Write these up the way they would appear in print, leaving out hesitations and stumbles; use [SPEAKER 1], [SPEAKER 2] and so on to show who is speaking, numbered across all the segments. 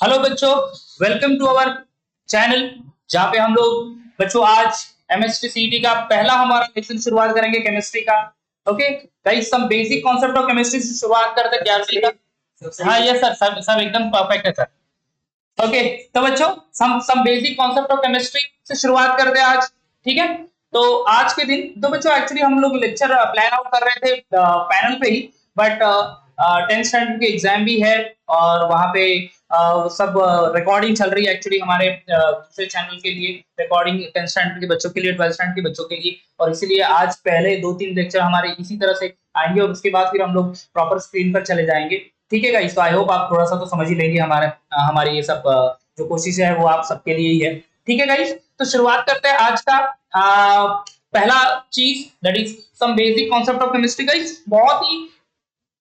[SPEAKER 1] Hello बच्चों, welcome to our channel जहाँ पे हम लोग बच्चों आज एमएसटी सीईटी का पहला हमारा लेक्चर शुरुआत करेंगे केमिस्ट्री का। Okay guys, some basic concept of chemistry से शुरुआत करते हैं। क्या चलेगा? हाँ यस सर, सब एकदम परफेक्ट है सर। ओके तो बच्चों some basic concept of chemistry से शुरुआत करते हैं आज। ठीक है, तो आज के दिन तो बच्चों एक्चुअली हम लोग लेक्चर प्लान आउट कर रहे थे पैनल पे ही, बट 10th स्टैंडर्ड की एग्जाम भी है और वहां पे सब रिकॉर्डिंग चल रही है एक्चुअली हमारे दूसरे चैनल के लिए, रिकॉर्डिंग 10th स्टैंडर्ड के बच्चों के लिए, 12th स्टैंडर्ड के बच्चों के लिए, और इसीलिए आज पहले 2-3 लेक्चर हमारे इसी तरह से आएंगे और उसके बाद फिर हम लोग प्रॉपर स्क्रीन पर चले जाएंगे। ठीक है गाइस, तो आई होप आप थोड़ा सा तो समझ ही लेंगे हमारी ये सब जो कोशिश है वो आप सबके लिए ही है। ठीक है गाइस, तो शुरुआत करते हैं आज का पहला चीज, that is some basic concept of chemistry. Guys बहुत ही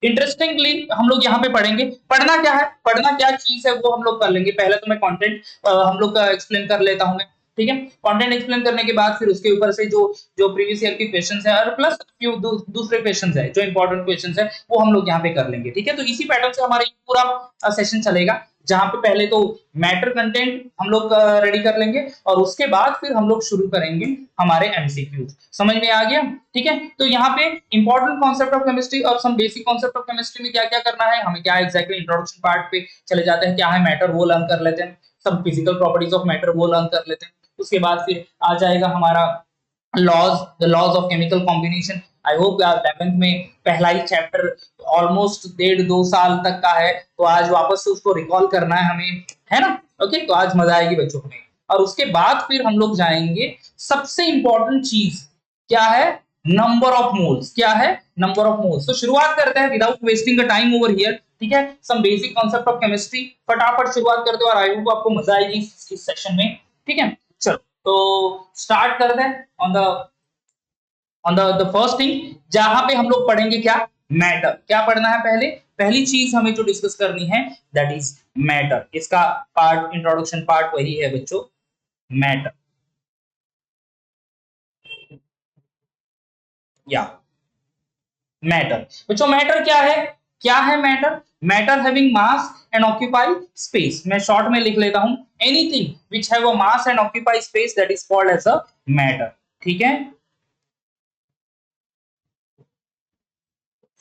[SPEAKER 1] इंटरेस्टिंगली हम लोग यहाँ पे पढ़ेंगे। पढ़ना क्या है, पढ़ना क्या चीज है वो हम लोग कर लेंगे। पहले तो मैं कंटेंट हम लोग का एक्सप्लेन कर लेता हूँ मैं। ठीक है, कंटेंट एक्सप्लेन करने के बाद फिर उसके ऊपर से जो जो प्रीवियस ईयर के क्वेश्चंस है और प्लस फ्यू दूसरे क्वेश्चंस है जो इंपॉर्टेंट क्वेश्चंस है वो हम लोग यहाँ पे कर लेंगे। ठीक है, तो इसी पैटर्न से हमारा पूरा सेशन चलेगा, जहां पे पहले तो मैटर कंटेंट हम लोग रेडी कर लेंगे और उसके बाद फिर हम लोग शुरू करेंगे हमारे एमसीक्यूज। समझ में आ गया? ठीक है, तो यहाँ पे इंपॉर्टेंट कॉन्सेप्ट ऑफ केमिस्ट्री और some basic concept of chemistry में क्या क्या करना है हमें, क्या एग्जैक्टली इंट्रोडक्शन पार्ट पे चले जाते हैं, क्या है मैटर वो लर्न कर लेते हैं, सब फिजिकल प्रॉपर्टीज ऑफ मैटर वो लर्न कर लेते हैं। उसके बाद फिर आ जाएगा हमारा the laws of chemical combination. I hope 11th में पहला ही चैप्टर ऑलमोस्ट 1.5-2 साल तक का है, तो आज वापस से उसको रिकॉल करना है हमें, है ना? ओके, तो आज मजा आएगी बच्चों को। और उसके बाद फिर हम लोग जाएंगे सबसे इंपॉर्टेंट चीज, क्या है? Number of moles. क्या है? Number of moles. तो शुरुआत करते हैं without wasting the time over here. ठीक है, some basic concept of chemistry फटाफट शुरुआत करते हैं और आई होप आपको मजा आएगी इस सेशन में। ठीक है, चलो तो स्टार्ट करते हैं ऑन द फर्स्ट थिंग, जहां पे हम लोग पढ़ेंगे क्या? मैटर। क्या पढ़ना है? पहली चीज हमें जो डिस्कस करनी है दैट इज मैटर। इसका पार्ट, इंट्रोडक्शन पार्ट वही है बच्चों, मैटर। या मैटर बच्चों, मैटर क्या है? क्या है matter? Matter having mass and occupy space. मैं शॉर्ट में लिख लेता हूं, anything which have a mass and occupy space that is called as a matter. ठीक है,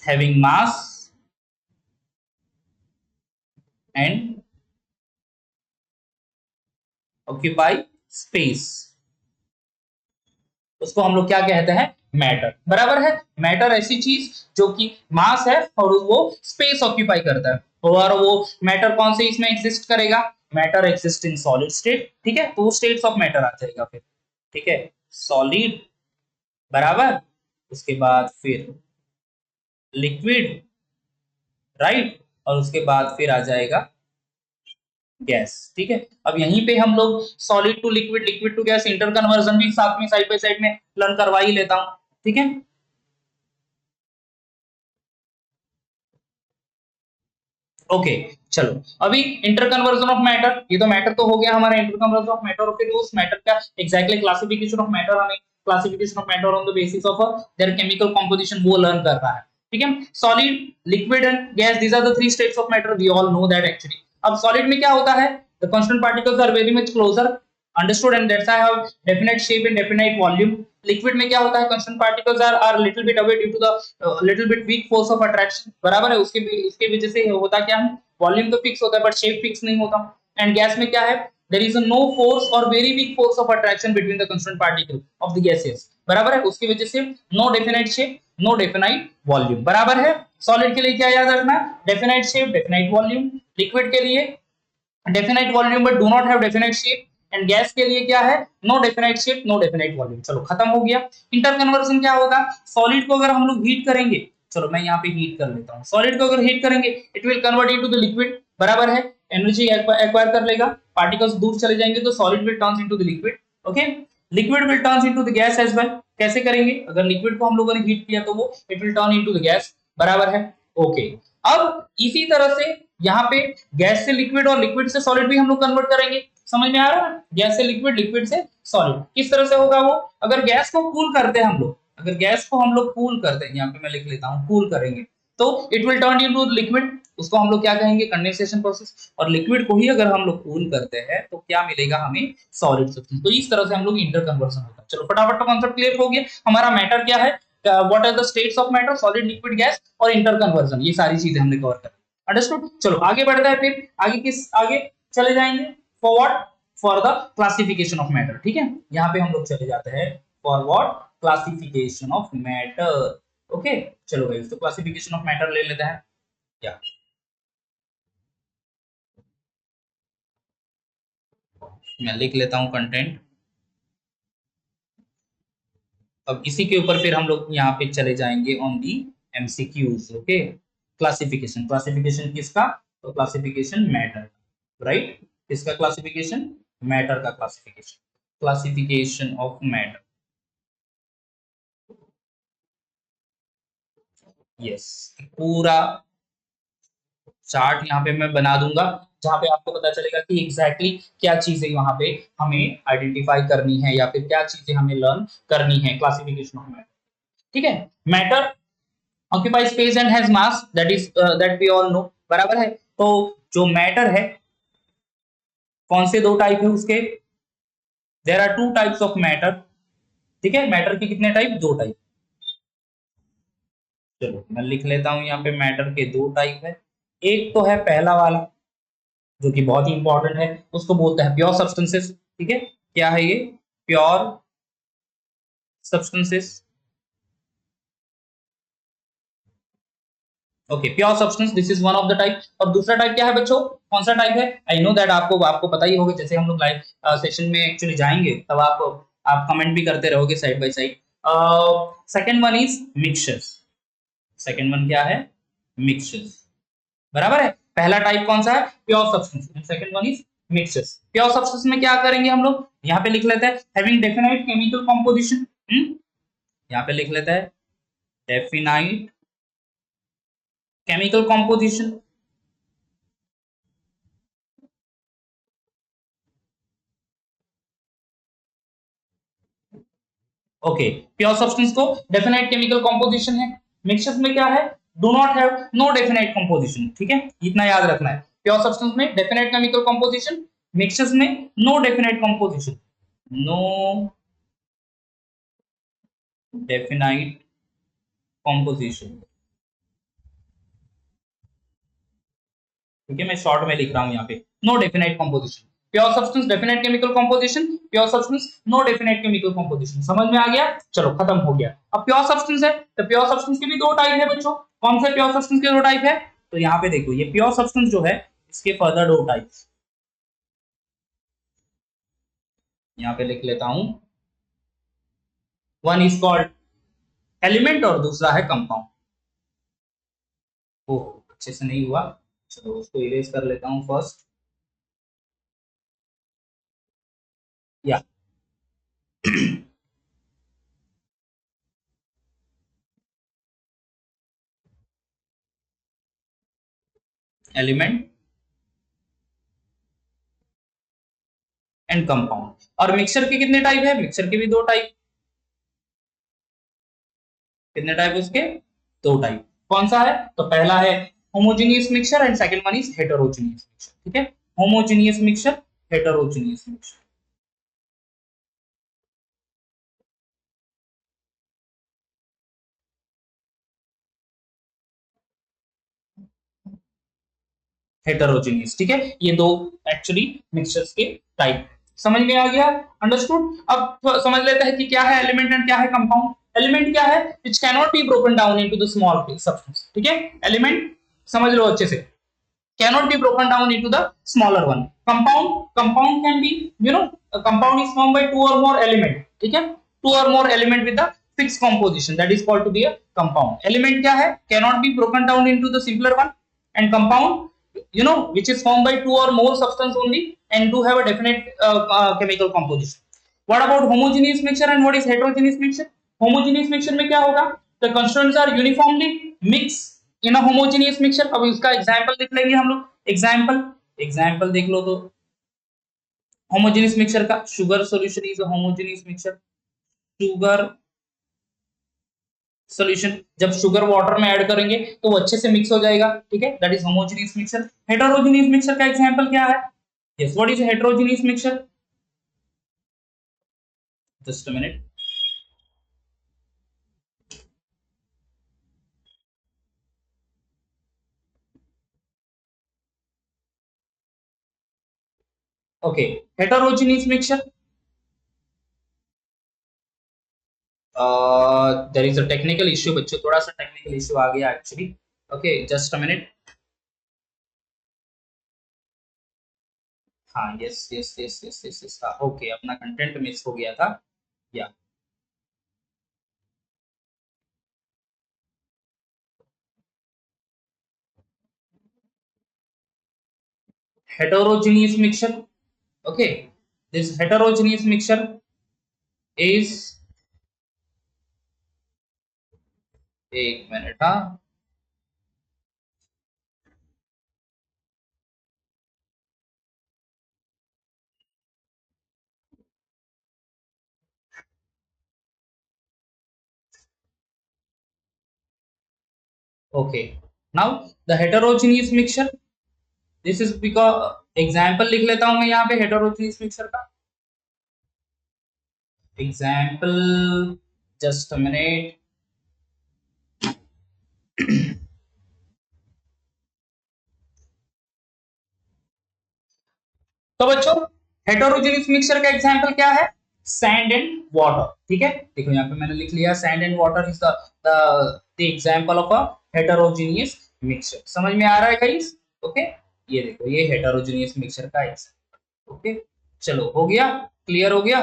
[SPEAKER 1] having mass and occupy space, उसको हम लोग क्या कहते हैं? मैटर। बराबर है? मैटर ऐसी चीज जो कि मास है और वो स्पेस ऑक्यूपाई करता है, और वो मैटर कौन से इसमें एग्जिस्ट करेगा? Matter exist in solid state. ठीक है, तो वो स्टेट्स ऑफ मैटर आ जाएगा फिर। ठीक है, सॉलिड, बराबर, उसके बाद फिर लिक्विड, राइट, और उसके बाद फिर आ जाएगा गैस। ठीक है, अब यहीं पे हम लोग solid to liquid, liquid to gas inter conversion भी साथ में साइड बाय साइड में लर्न करवा ही लेता हूं। ठीक है, ओके चलो अभी इंटर कन्वर्जन ऑफ मैटर, ये तो मैटर तो हो गया हमारा, inter conversion of matter. Okay, तो उस मैटर का एग्जैक्टली क्लासिफिकेशन ऑफ मैटर, हमें classification of matter on the basis of their chemical composition वो लर्न करना है। ठीक है, solid, liquid and gas, these are the three states of matter, we all know that actually. अब solid में क्या होता है? The constant particles are very much closer, understood, and that's I have definite shape and definite volume. Liquid में क्या होता है? constant particles are little bit away due to the little bit weak force of attraction। बराबर है, उसके वजह से होता क्या है? वॉल्यूम तो फिक्स होता है बट शेप फिक्स नहीं होता। एंड गैस में क्या है? there is a no force or very weak force of attraction between the constant particle of the gases। बराबर है, उसकी वजह से no definite shape, no definite volume। बराबर है, सॉलिड के लिए क्या याद रखना? definite shape, definite volume। Liquid के लिए definite volume but do not have definite shape, and gas के लिए क्या है? No definite shape, no definite volume. चलो खत्म हो गया। इंटर कन्वर्जन क्या होगा? सॉलिड को अगर हम लोग हीट करेंगे, चलो मैं यहाँ पे हीट कर लेता हूँ, सॉलिड को अगर हीट करेंगे it will convert into the liquid. बराबर है, एनर्जी एक्वायर कर लेगा, पार्टिकल्स दूर चले जाएंगे तो solid will turns into the liquid. Okay, liquid will turns into the gas as well. कैसे करेंगे? अगर लिक्विड को हम लोगों ने हीट किया तो वो it will turn into the gas. बराबर है, ओके। अब इसी तरह से यहाँ पे गैस से लिक्विड और लिक्विड से सॉलिड भी हम लोग कन्वर्ट करेंगे। समझ में आ रहा है? गैस से लिक्विड, लिक्विड से सॉलिड। किस तरह से होगा वो? अगर गैस को कूल करते हैं हम लोग, अगर गैस को हम लोग कूल करते हैं, यहाँ पे मैं लिख लेता हूँ कूल करेंगे, तो it will turn into liquid, उसको हम लोग क्या कहेंगे, कंडेंसेशन प्रोसेस। और लिक्विड को ही अगर हम लोग कूल करते हैं तो क्या मिलेगा हमें, सॉलिड सब्सटेंस। तो इस तरह से हम लोग इंटर कन्वर्सन होता है। चलो फटाफट कॉन्सेप्ट क्लियर हो गया। हमारा मैटर क्या है, what are the states of matter, solid, liquid, gas और इंटर कन्वर्सन, ये सारी चीजें हमने कवर कर। अंडरस्टूड। चलो आगे बढ़ते हैं, फिर आगे चले जाएंगे for what, for the classification of matter. ठीक है, यहाँ पे हम लोग चले जाते हैं for what, classification of matter. Okay चलो भाई, तो क्लासिफिकेशन ऑफ मैटर ले लेते हैं। क्या मैं लिख लेता हूं कंटेंट। अब इसी के ऊपर फिर हम लोग यहाँ पे चले जाएंगे on the MCQs. Okay, classification, classification किसका, तो क्लासिफिकेशन मैटर, राइट। किसका क्लासिफिकेशन, मैटर का classification, classification of matter. Yes, पूरा चार्ट यहाँ पे मैं बना दूंगा, जहां पे आपको पता चलेगा कि एग्जैक्टली क्या चीजें वहां पे हमें आइडेंटिफाई करनी है या फिर क्या चीजें हमें लर्न करनी है, क्लासिफिकेशन ऑफ मैटर। ठीक है, matter occupy space and has mass, that we all know, बराबर है। तो जो मैटर है, कौन से दो टाइप है उसके, there are two types of matter. ठीक है, मैटर के कितने टाइप, दो टाइप। चलो मैं लिख लेता हूं यहाँ पे, मैटर के दो टाइप है। एक तो है पहला वाला, जो कि बहुत ही इंपॉर्टेंट है, उसको बोलते हैं प्योर सब्सटेंसेस। ठीक है, क्या है ये, pure substances. Okay, pure substance, this is one of the type. और दूसरा टाइप क्या है बच्चों, कौन सा टाइप है, आई नो दैट आपको आपको पता ही होगा, जैसे हम लोग लाइव सेशन में एक्चुअली जाएंगे तब आप कमेंट भी करते रहोगे side by side. Second one is mixtures. Second one क्या है, मिक्सचर्स, बराबर है। पहला टाइप कौन सा है, pure substance, and second one is mixtures. Pure substance में क्या करेंगे हम लोग, यहाँ पे लिख लेते हैं हैविंग डेफिनाइट केमिकल कॉम्पोजिशन। यहाँ पे लिख लेते हैं definite chemical composition. Okay, pure substance को डेफिनाइट केमिकल कॉम्पोजिशन है। मिक्सचर्स में क्या है, do not have no definite composition. ठीक है, इतना याद रखना है, प्योर सब्सटेंस में डेफिनाइट केमिकल कॉम्पोजिशन, मिक्सचर्स में no definite composition, no definite composition. ठीक है, मैं शॉर्ट में लिख रहा हूं यहाँ पे, no definite composition. Pure substance definite chemical composition, pure substance no definite chemical composition. समझ में आ गया, चलो खत्म हो गया। अब प्योर सब्सटेंस है, तो प्योर सब्सटेंस के भी दो टाइप है बच्चों। कौन से प्योर सब्सटेंस के दो टाइप है, तो यहाँ पे देखो, ये प्योर सब्सटेंस जो है, इसके फर्दर दो टाइप्स, यहाँ पे लिख लेता हूं। वन इज कॉल्ड एलिमेंट और दूसरा है कंपाउंड। ओह, अच्छे से नहीं हुआ, चलो उसको इरेज कर लेता हूं फर्स्ट। या एलिमेंट एंड कंपाउंड। और मिक्सचर के कितने टाइप है, मिक्सचर के भी दो टाइप। कितने टाइप उसके, दो टाइप। कौन सा है, तो पहला है homogeneous mixture and second one is heterogeneous mixture. ठीक है, homogeneous mixture, heterogeneous mixture. Heterogeneous, ठीक है, ये दो एक्चुअली मिक्सचर्स के टाइप। समझ में आ गया, अंडरस्टूड। अब तो समझ लेते हैं कि क्या है एलिमेंट एंड क्या है कंपाउंड। एलिमेंट क्या है, which can not be broken down into the small substance. ठीक है, एलिमेंट समझ लो अच्छे से, cannot be broken down into the smaller one. Compound can be, a compound is formed by two or more element. ठीक है, two or more element with a fixed composition, that is called to be a compound. Element क्या है, cannot be broken down into the simpler one. And compound, which is formed by two or more substance only and do have a definite chemical composition. What about homogeneous mixture and what is heterogeneous mixture? Homogeneous mixture में क्या होगा, the constituents are uniformly mixed in homogeneous mixture. अब इसका example देख लेंगे हम लोग, example देख लो तो, होमोजेनियस मिक्सचर का, sugar solution is a homogeneous mixture, sugar solution. जब शुगर वाटर में ऐड करेंगे तो वो अच्छे से मिक्स हो जाएगा, ठीक है, that is homogeneous mixture. Heterogeneous mixture का एग्जांपल क्या है? Yes, what is heterogeneous mixture? Just a minute. Okay, heterogeneous mixture, there is a technical issue बच्चों, थोड़ा सा टेक्निकल इश्यू आ गया actually. Okay, just a minute. हाँ, yes yes yes yes yes yes, okay, अपना content miss हो गया था। या heterogeneous mixture, okay, this heterogeneous mixture is, एक मिनट, हाँ, okay, now the heterogeneous mixture, this is because example लिख लेता हूं मैं यहाँ पे heterogeneous mixture का एग्जाम्पल, जस्ट अ मिनट। तो बच्चों, हेटेरोजेनियस मिक्सचर का एग्जांपल क्या है? सैंड एंड वाटर, ठीक है, देखो यहाँ पे मैंने लिख लिया sand and water is the example of a heterogeneous mixture. समझ में आ रहा है गाइस? ओके, ये देखो, ये हेटेरोजेनियस मिक्सचर का एग्जांपल। ओके, चलो, हो गया, क्लियर हो गया।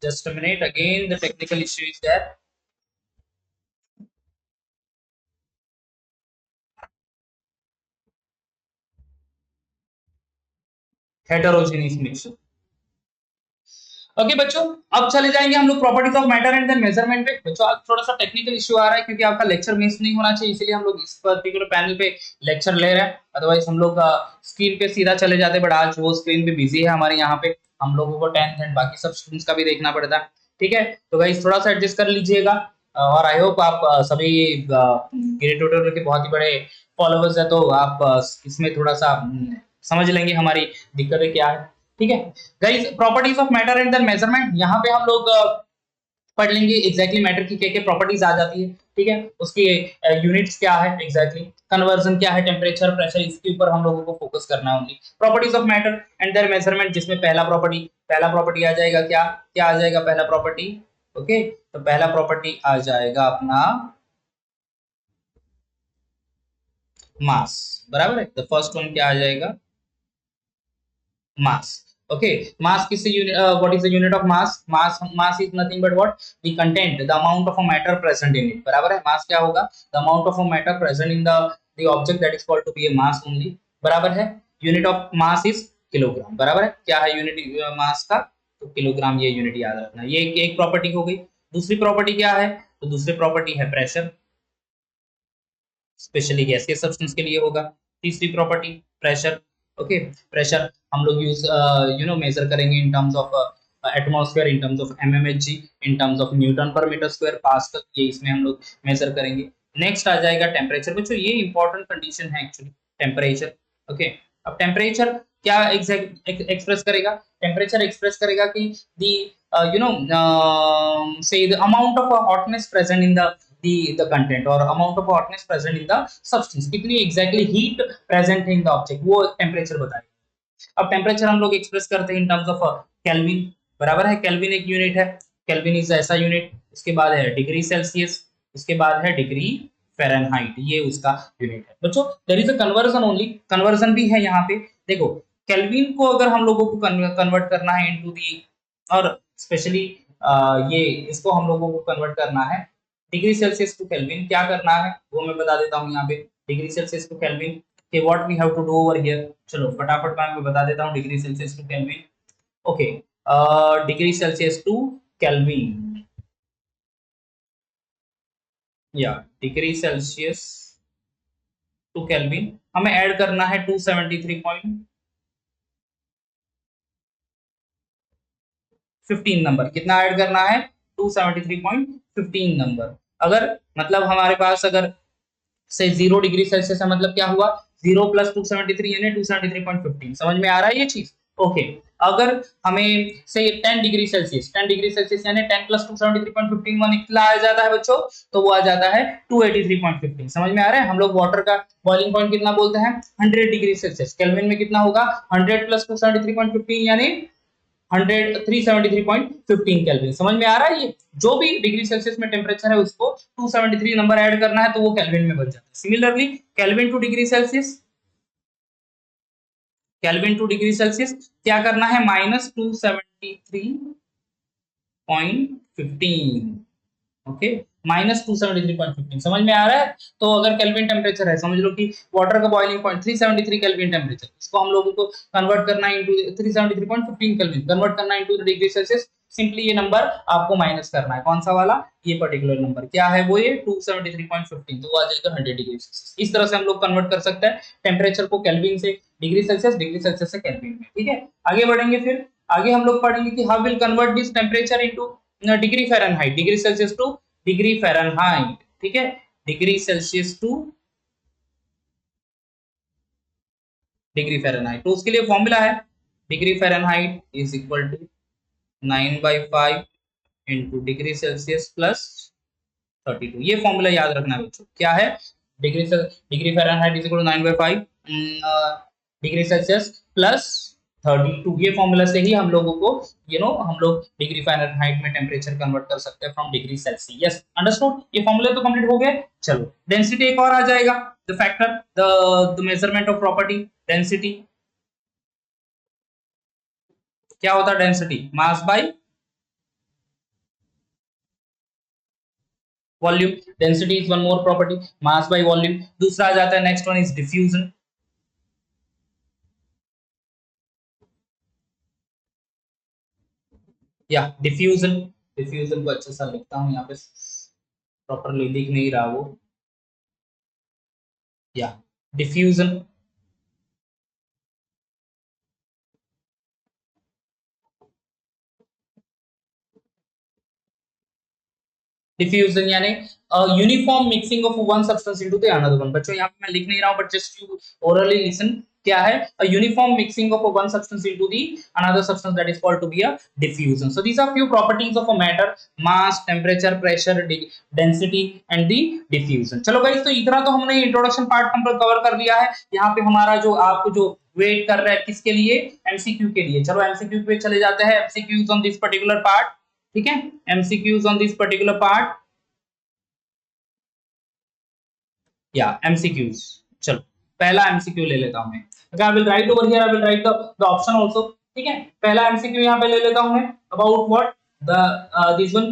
[SPEAKER 1] Just a minute, again the technical issue is there. Heterogeneous mixture. Okay बच्चों, अब चले जाएंगे हम लोग properties of matter and then measurement पे। बच्चों आज थोड़ा सा टेक्निकल इश्यू आ रहा है क्योंकि आपका लेक्चर मिस नहीं होना चाहिए, इसलिए हम लोग इस पर्टिकुलर पैनल पे लेक्चर ले रहे हैं। अदरवाइज हम लोग स्क्रीन पे सीधा चले जाते, बट आज वो स्क्रीन पे बिजी है हमारे यहाँ पे, हम लोगों को 10th एंड बाकी सब स्टूडेंट्स का भी देखना पड़ता है, ठीक है। तो गाइस थोड़ा सा एडजस्ट कर लीजिएगा, और आई होप आप सभी गिरी ट्यूटोरियल के बहुत ही बड़े फॉलोवर्स है, तो आप इसमें थोड़ा सा समझ लेंगे हमारी दिक्कतें क्या है, ठीक है। Guys, properties of matter and then measurement, यहाँ पे हम लोग पढ़ लेंगे एग्जैक्टली मैटर की क्या क्या प्रॉपर्टीज आ जाती है, ठीक है, उसकी यूनिट्स क्या है, एग्जैक्टली कन्वर्जन क्या है, टेम्परेचर, प्रेशर, इसके ऊपर हम लोगों को फोकस करना है only. Properties of matter and there measurement, जिसमें पहला प्रॉपर्टी आ जाएगा, क्या क्या आ जाएगा पहला प्रॉपर्टी? ओके, तो पहला प्रॉपर्टी आ जाएगा अपना मास, बराबर है। द फर्स्ट वन क्या आ जाएगा? mass, okay, mass किससे unit, what is the unit of mass is nothing but what, the content, the amount of a matter present in it, बराबर है। mass क्या होगा? the amount of a matter present in the object, that is called to be a mass only, बराबर है। unit of mass is kilogram, बराबर है। क्या है यूनिट मास का? तो किलोग्राम, ये यूनिट याद रखना। ये एक प्रॉपर्टी हो गई। दूसरी प्रॉपर्टी क्या है? तो दूसरी प्रॉपर्टी है प्रेशर, स्पेशली गैसियस सब्सटेंस के लिए होगा। तीसरी प्रॉपर्टी प्रेशर, ओके, प्रेशर हम लोग यूज मेजर करेंगे in terms of atmosphere, in terms of mmHg, in terms of Newton पर मीटर स्क्वायर, पास्कल, ये इसमें हम लोग मेजर करेंगे। नेक्स्ट आ जाएगा टेम्परेचर। बच्चों ये इंपॉर्टेंट कंडीशन है एक्चुअली, टेम्परेचर, ओके। अब टेम्परेचर क्या एग्जैक्ट एक्सप्रेस करेगा? टेम्परेचर एक्सप्रेस करेगा कि दी say the amount of hotness present in the content, or amount of hotness present in the substance, कितनी exactly heat present है in the object, वो temperature बताएगा। अब टेम्परेचर हम लोग एक्सप्रेस करते हैं इन टर्म्स ऑफ केल्विन, बराबर है। केल्विन एक यूनिट है, केल्विन इज ऐसा यूनिट। इसके बाद है डिग्री सेल्सियस, इसके बाद है डिग्री फ़ारेनहाइट, ये उसका यूनिट है। बच्चों there is a conversion only, conversion भी है यहाँ पे। देखो, केल्विन को अगर हम लोगों को कन्वर्ट करना है इनटू दी, और स्पेशली ये इसको हम लोगों को कन्वर्ट करना है डिग्री सेल्सियस टू केल्विन, क्या करना है वो मैं बता देता हूँ यहाँ पे। डिग्री सेल्सियस टू केल्विन के what we have to do over here, चलो फटाफट मैं बता देता हूँ। Degree Celsius to Kelvin, okay, degree Celsius to Kelvin, या डिग्री सेल्सियस टू केल्विन, हमें ऐड करना है 273.15 नंबर। कितना ऐड करना है? 273.15 नंबर। अगर मतलब हमारे पास अगर से 0 डिग्री सेल्सियस है, मतलब क्या हुआ 0 प्लस 273 यानी 273.15। समझ में आ रहा है ये चीज? ओके। अगर हमें से 10 डिग्री सेल्सियस, 10 डिग्री सेल्सियस यानी 10 प्लस 273.15 कितना आ जाता है बच्चों? तो वो आ जाता है 283.15। समझ में आ रहा है? हम लोग वाटर का बॉइलिंग पॉइंट कितना बोलते हैं? 100 डिग्री सेल्सियस। केल्विन में कितना होगा? 100 प्लस 273.15 यानी 373.15 केल्विन। समझ में आ रहा है? ये जो भी डिग्री सेल्सियस में टेम्परेचर है उसको 273 नंबर ऐड करना है तो वो केल्विन में बन जाता है। Similarly kelvin two degree Celsius, kelvin two degree Celsius क्या करना है? -273.15। ओके, -273.15। समझ में आ रहा है? तो अगर केल्विन टेम्परेचर है, समझ लो कि वाटर का बॉइलिंग पॉइंट 373 केल्विन टेम्परेचर, इसको हम लोगों को कन्वर्ट करना है इनटू 373.15 केल्विन, कन्वर्ट करना है इनटू डिग्री सेल्सियस। सिंपली ये नंबर आपको माइनस करना है। कौन सा वाला? ये पर्टिकुलर नंबर क्या है? वो ये 273.15, तो वो आ जाएगा 100 डिग्री सेल्सियस। इस तरह से हम लोग कन्वर्ट कर सकते हैं टेम्परेचर को केल्विन से डिग्री सेल्सियस, डिग्री सेल्सियस से केल्विन में। ठीक है, आगे बढ़ेंगे। फिर आगे हम लोग पढ़ेंगे कि how will convert this temperature into degree Fahrenheit, degree Celsius to degree Fahrenheit. ठीक है, degree Celsius to degree Fahrenheit. तो उसके लिए फॉर्मूला है degree Fahrenheit is equal to 9/5 into degree Celsius plus 32। ये फॉर्मूला याद रखना है बच्चों। क्या है? Degree Fahrenheit is equal to 9/5 degree Celsius plus 32। ये फॉर्मूला से ही हम लोगों को हम लोग डिग्री फ़ारेनहाइट में टेम्परेचर कन्वर्ट कर सकते हैं from degree Celsius. Yes, understood? ये फॉर्मूला तो कंप्लीट हो गए। चलो, डेंसिटी एक और आ जाएगा। The factor, the measurement of property density. क्या होता है density? Mass by volume. Density is one more property, mass by volume. दूसरा आ जाता है, नेक्स्ट वन इज डिफ्यूजन। या डिफ्यूजन, डिफ्यूजन को अच्छे से लिखता हूं यहाँ पे, प्रॉपरली लिख नहीं रहा वो। या डिफ्यूजन, डिफ्यूजन यानी uniform mixing of one substance into the another one. बच्चों यहाँ पे मैं लिख नहीं रहा हूं, but just you orally listen. क्या है? a uniform mixing of a one substance into the another substance, that is called to be a diffusion. So these are few properties of a matter: mass, temperature, pressure, density and the diffusion. चलो guys, तो इतना तो हमने introduction part cover कर लिया है। यहाँ पे हमारा जो आपको जो वेट कर रहा है किसके लिए? एमसीक्यू के लिए। चलो एमसीक्यू पे चले जाते हैं। MCQs on this particular part. ठीक है, MCQs on this particular part या एमसीक्यूज। चलो पहला एमसीक्यू ले लेता हूं मैं। आई will write over here, I will write the option also. ठीक है, पहला एमसीक्यू यहां पे ले लेता हूं मैं। About what? The this one,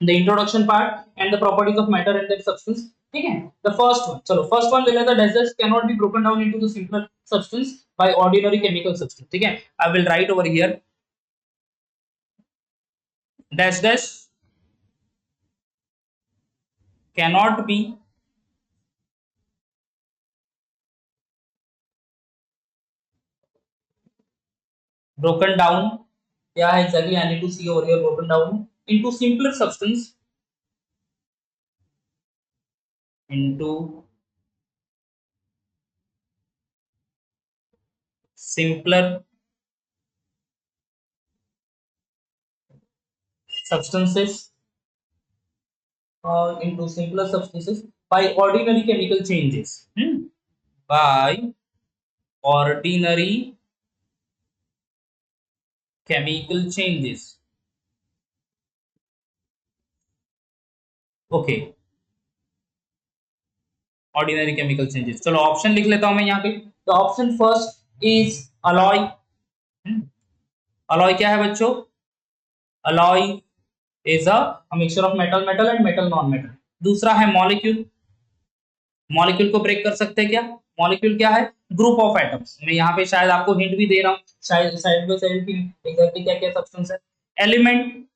[SPEAKER 1] the introduction part and the properties of matter and that substance. ठीक है, द फर्स्ट वन। चलो फर्स्ट वन ले लेते हैं। Deserts can not be broken down into the simple substance by ordinary chemical substance. ठीक है, I will write over here dash dash cannot be broken down. क्या है एग्जैक्टली? I need to see over here, broken down into simpler substance, into simpler substances, into simpler substances by ordinary chemical changes. By ordinary chemical changes. Okay, ordinary chemical changes. चलो option लिख लेता हूं मैं यहाँ पे। तो option first is alloy. Alloy क्या है बच्चों? Alloy is a mixture of metal metal and metal non metal. दूसरा है मॉलिक्यूल। मॉलिक्यूल को ब्रेक कर सकते हैं क्या? मॉलिक्यूल क्या है? Group of atoms. मैं यहाँ पे शायद आपको हिंट भी दे रहा हूँ, शायद साइड बाय साइड की एग्जैक्टली क्या क्या सब्सटेंस है। Element,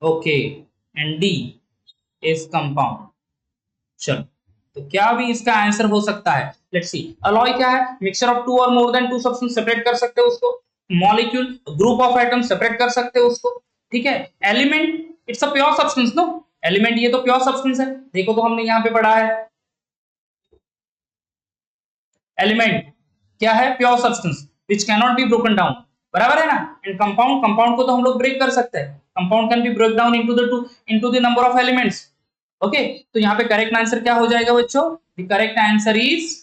[SPEAKER 1] okay, and D is compound. चलो, तो क्या भी इसका आंसर हो सकता है? Let's see. अलॉय क्या है? मिक्सचर ऑफ टू और more than two substance, separate कर सकते हो उसको। Molecule, group of atoms, separate कर सकते हो उसको। ठीक है। Element it's a pure substance, no element ये तो प्योर सब्सटेंस है, देखो तो हमने यहाँ पे पढ़ा है एलिमेंट क्या है, pure substance which can not be broken down, बराबर है ना। एंड कंपाउंड, कंपाउंड को तो हम लोग ब्रेक कर सकते हैं, compound can be break down into the number of elements. Okay, तो यहाँ पे करेक्ट आंसर क्या हो जाएगा बच्चों, the correct answer is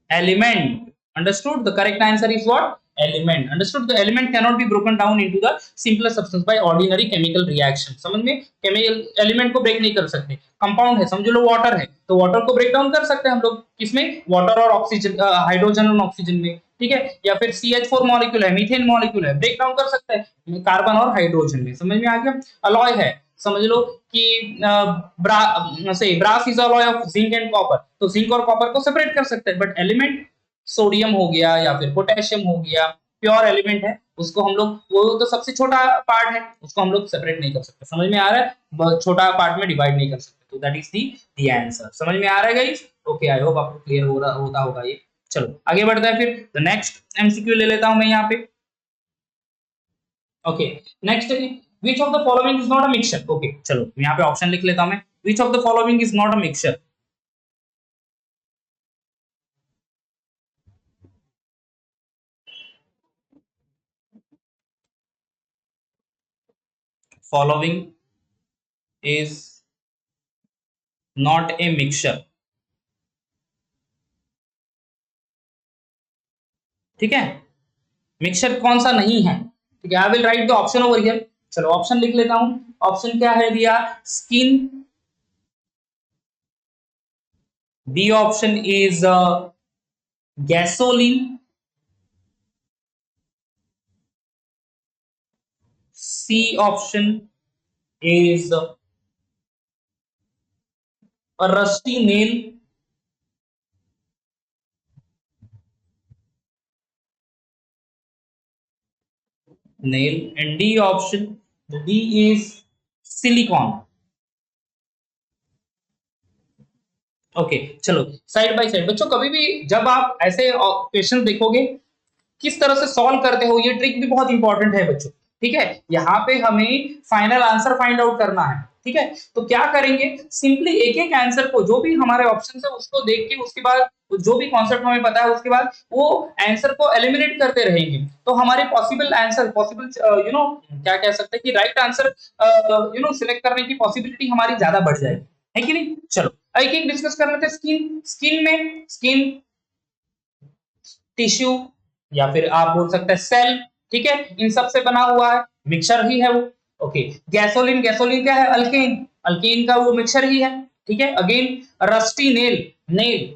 [SPEAKER 1] element. Understood? The correct answer is what? Element. Understood? The element cannot be broken down into the simpler substance by ordinary chemical reaction. समझ में, chemical element को break नहीं कर सकते। कंपाउंड है, समझ लो water है, तो वाटर को ब्रेक डाउन कर सकते हैं हम लोग, किसमें, वाटर और ऑक्सीजन, हाइड्रोजन और ऑक्सीजन में, ठीक है। या फिर CH4 मॉलिक्यूल है, मीथेन मॉलिक्यूल है, ब्रेक डाउन कर सकते हैं कार्बन और हाइड्रोजन में। समझ में आ गया। अलॉय है, समझ लो कि brass is alloy of zinc and copper, तो जिंक और कॉपर को सेपरेट कर सकते हैं। बट एलिमेंट सोडियम हो गया या फिर पोटेशियम हो गया, प्योर एलिमेंट है, उसको हम लोग, वो तो सबसे छोटा पार्ट है, उसको हम लोग सेपरेट नहीं कर सकते। समझ में आ रहा है, छोटा पार्ट में डिवाइड नहीं कर सकते, तो दैट इज द आंसर। समझ में आ रहा है गाइस? ओके, आई होप आपको क्लियर हो रहा होगा ये। चलो आगे बढ़ते हैं, फिर नेक्स्ट एमसीक्यू ले लेता हूं मैं यहाँ पे। Okay, next which of the following is not a mixture? Okay, चलो यहाँ पे ऑप्शन लिख लेता हूं मैं, which of the following is not a mixture? Following is not a mixture, ठीक है। मिक्सचर कौन सा नहीं है, ठीक है। I will write the option over here. चलो ऑप्शन लिख लेता हूं। ऑप्शन क्या है दिया, skin, B option is gasoline, C option is rusty nail, and D option, the D is silicon। Okay, चलो साइड बाय साइड बच्चों, कभी भी जब आप ऐसे क्वेश्चन देखोगे किस तरह से सॉल्व करते हो, ये ट्रिक भी बहुत इंपॉर्टेंट है बच्चों, ठीक है। यहाँ पे हमें फाइनल आंसर फाइंड आउट करना है, ठीक है। तो क्या करेंगे, सिंपली एक एक आंसर को, जो भी हमारे ऑप्शन है उसको देख के, उसके बाद जो भी कॉन्सेप्ट हमें पता है उसके बाद वो आंसर को एलिमिनेट करते रहेंगे, तो हमारे पॉसिबल आंसर, पॉसिबल क्या कह सकते हैं कि राइट आंसर सिलेक्ट करने की पॉसिबिलिटी हमारी ज्यादा बढ़ जाएगी, है कि नहीं। चलो एक एक डिस्कस कर लेते हैं। स्किन में, स्किन टिश्यू या फिर आप बोल सकते हैं सेल, ठीक है, इन सब से बना हुआ है, मिक्सचर ही है वो। ओके, गैसोलीन, गैसोलीन क्या है, अल्केन, अल्केन का वो मिक्सचर ही है, ठीक है। अगेन रस्टी नेल, नेल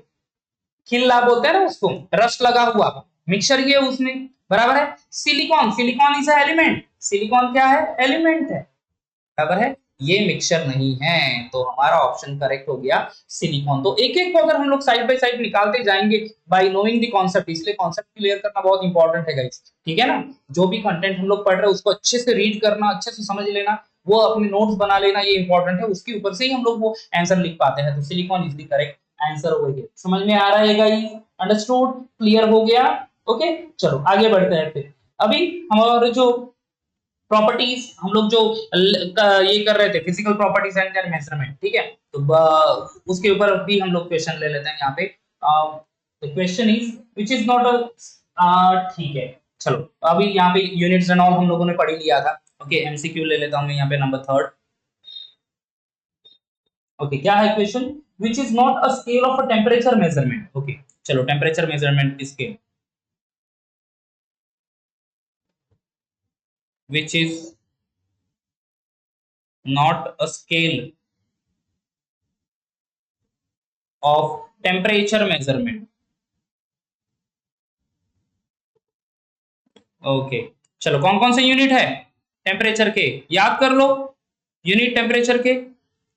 [SPEAKER 1] खिल्ला बोलते हैं ना उसको, रस्ट लगा हुआ, मिक्सचर ही है उसमें, बराबर है। Silicon, silicon is element, silicon क्या है, एलिमेंट है, बराबर है। ये मिक्सचर नहीं है, तो हमारा ऑप्शन करेक्ट हो गया सिलिकॉन। तो एक एक को अगर हम लोग साइड बाय साइड निकालते जाएंगे बाय नोइंग द कॉन्सेप्ट, इसलिए कॉन्सेप्ट क्लियर करना बहुत इंपॉर्टेंट है गाइस, ठीक है ना। जो भी कंटेंट हम लोग पढ़ रहे हैं उसको अच्छे से रीड करना, अच्छे से समझ लेना, वो अपने नोट्स बना लेना, ये इंपॉर्टेंट है, उसके ऊपर से ही हम लोग वो आंसर लिख पाते हैं। तो silicon is the correct answer over here. समझ में आ रहा है गाइस, अंडरस्टूड, क्लियर हो गया। ओके, चलो आगे बढ़ते हैं। फिर अभी हमारे जो प्रॉपर्टीज हम लोग जो ये कर रहे थे, physical properties and there measurement, ठीक है, तो उसके ऊपर भी हम लोग क्वेश्चन ले लेते हैं यहाँ पे। The question is which is not a, ठीक है, चलो अभी यहाँ पे यूनिट्स एंड ऑल हम लोगों ने पढ़ ही लिया था। ओके, एमसीक्यू ले लेता हूँ मैं यहाँ पे नंबर थर्ड। ओके, क्या है question, which is not a scale of a temperature measurement. Okay, चलो टेम्परेचर मेजरमेंट की scale, which is not a scale of temperature measurement। Okay, चलो कौन कौन से यूनिट है टेम्परेचर के, याद कर लो यूनिट टेम्परेचर के।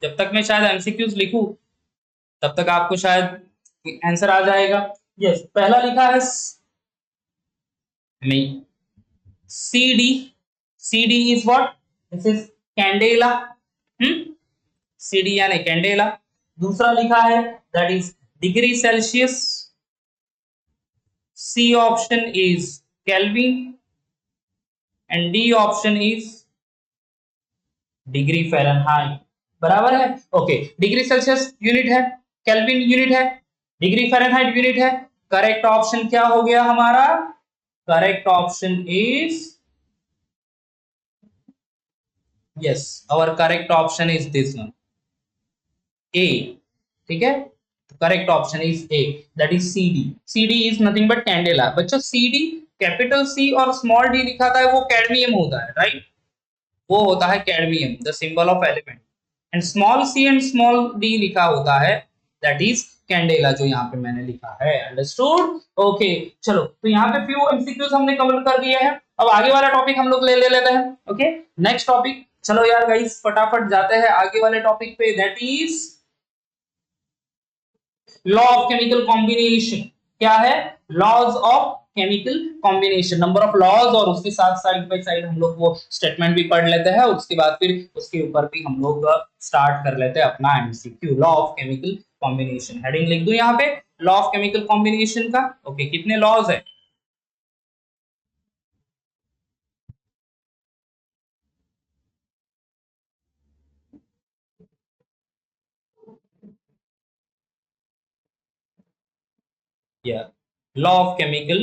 [SPEAKER 1] जब तक मैं शायद एमसीक्यूज लिखूं तब तक आपको शायद आंसर आ जाएगा। यस, पहला लिखा है नहीं, C D, C D is what, this is candela, C D यानी कैंडेला। दूसरा लिखा है that is degree Celsius, C option is kelvin, and D option is degree Fahrenheit. बराबर है। ओके, डिग्री सेल्सियस यूनिट है, केल्विन यूनिट है, degree Fahrenheit unit है। Correct option क्या हो गया हमारा? Correct option is yes, our correct option is this one, A. ठीक है, correct option is a, that is C D. C D is nothing but candela. बच्चों C D, capital C और small d लिखा था वो cadmium होता है, right? वो होता है cadmium, the symbol of element. And small c and small d लिखा होता है, दैट इज कैंडेला, जो यहाँ पे मैंने लिखा है। अंडरस्टूड? ओके, चलो, तो यहाँ पे फ्यू एमसीक्यूज हमने कवर कर दिए हैं। अब आगे वाला टॉपिक हम लोग ले लेते हैं। ओके, नेक्स्ट टॉपिक, चलो यार गाइस फटाफट जाते हैं आगे वाले टॉपिक पे, that is law of chemical combination. क्या है? Laws of chemical combination, number of laws, और उसके साथ साइड बाय साइड हम लोग वो स्टेटमेंट भी पढ़ लेते हैं। उसके बाद फिर उसके ऊपर भी हम लोग स्टार्ट कर लेते हैं अपना MCQ. Law of chemical combination, heading लिख दूं यहाँ पे, लॉ ऑफ केमिकल कॉम्बिनेशन का। ओके, कितने लॉज है? या लॉ ऑफ केमिकल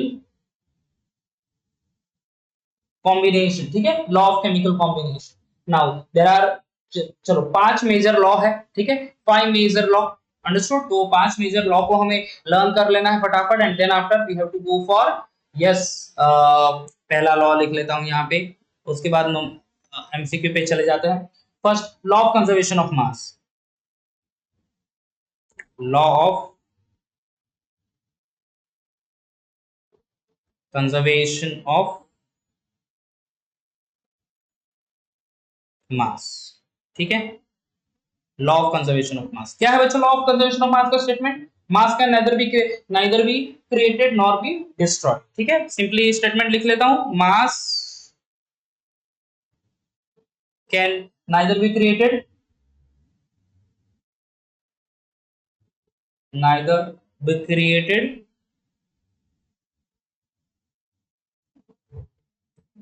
[SPEAKER 1] कॉम्बिनेशन, ठीक है, law of chemical combination. Now there are, चलो 5 मेजर लॉ है, ठीक है, 5 मेजर लॉ। अंडरस्टूड? तो 5 मेजर लॉ को हमें लर्न कर लेना है फटाफट, and then after we have to go for yes, पहला लॉ लिख लेता हूं यहाँ पे, उसके बाद एमसीक्यू पे चले जाते हैं। First, law of conservation of mass. Law of conservation of mass, ठीक है, law of conservation of mass. क्या है बच्चों law of conservation of mass का statement? Mass can neither be created nor be destroyed. ठीक है, सिंपली स्टेटमेंट लिख लेता हूं, mass can neither be created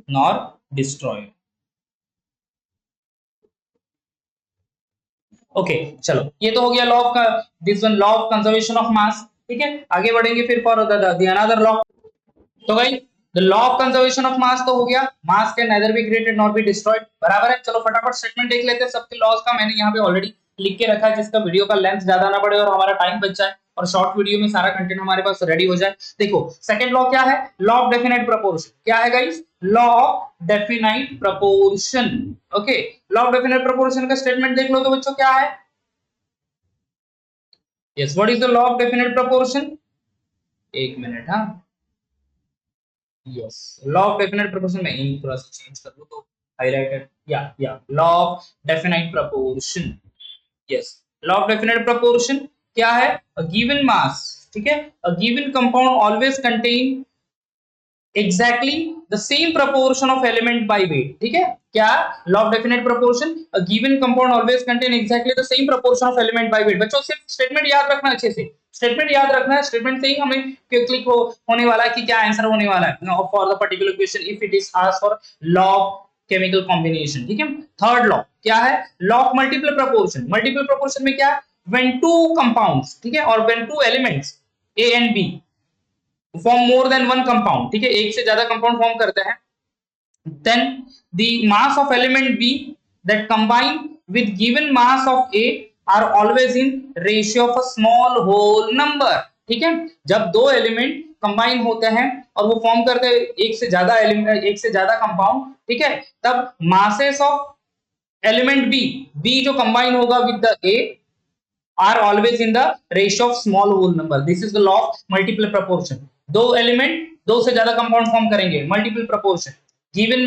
[SPEAKER 1] nor destroyed. Okay, चलो, ये तो हो गया law of this one, law of conservation of mass. ठीक है, आगे बढ़ेंगे फिर फॉर द अनदर लॉ। तो भाई the law of conservation of मास तो हो गया, मास can nether be created not be destroyed. बराबर है। चलो फटाफट स्टेटमेंट देख लेते हैं सबके लॉज का। मैंने यहाँ पे ऑलरेडी लिख के रखा है, जिसका वीडियो का लेंथ ज्यादा ना पड़े और हमारा टाइम बच जाए, और शॉर्ट वीडियो में सारा कंटेंट हमारे पास रेडी हो जाए। देखो, सेकंड लॉ क्या है? Law of definite proportion. क्या है guys? Law of definite proportion. Okay, law of definite proportion का स्टेटमेंट देख लो तो बच्चों क्या है? Yes, what is the law of definite proportion? एक मिनट, हाँ, yes, law of definite proportion में इन थोड़ा सा चेंज कर लो तो हाइलाइटेड, या law of definite proportion. Yes, law of definite proportion क्या है? अ गिवन मास, ठीक है, a given compound always contain exactly the same proportion of element by weight। ठीक है, क्या? Law of definite proportion, a given compound always contain exactly the same proportion of element by weight। बच्चों सिर्फ statement याद रखना, अच्छे से statement याद रखना है, स्टेटमेंट से ही हमें क्लिक होने वाला है कि क्या आंसर होने वाला है for the particular question if it is asked for law of chemical combination. ठीक है, थर्ड लॉ क्या है? Law of multiple proportion. Multiple proportion में क्या? व्हेन टू कंपाउंड्स, ठीक है, और when two elements A and B form more than one compound, ठीक है, एक से ज्यादा कंपाउंड फॉर्म करते हैं, then the mass of element B that combine with given mass of A are always in ratio of a small whole number। ठीक है, जब दो एलिमेंट कंबाइन होते हैं और वो फॉर्म करते हैं एक से ज्यादा एलिमेंट, एक से ज्यादा कंपाउंड, ठीक है, तब मासेस ऑफ एलिमेंट बी जो कंबाइन होगा with the A are always in the ratio of small whole number। This is the law of multiple proportion। दो एलिमेंट दो से ज्यादा कंपाउंड फॉर्म करेंगे, multiple proportion, given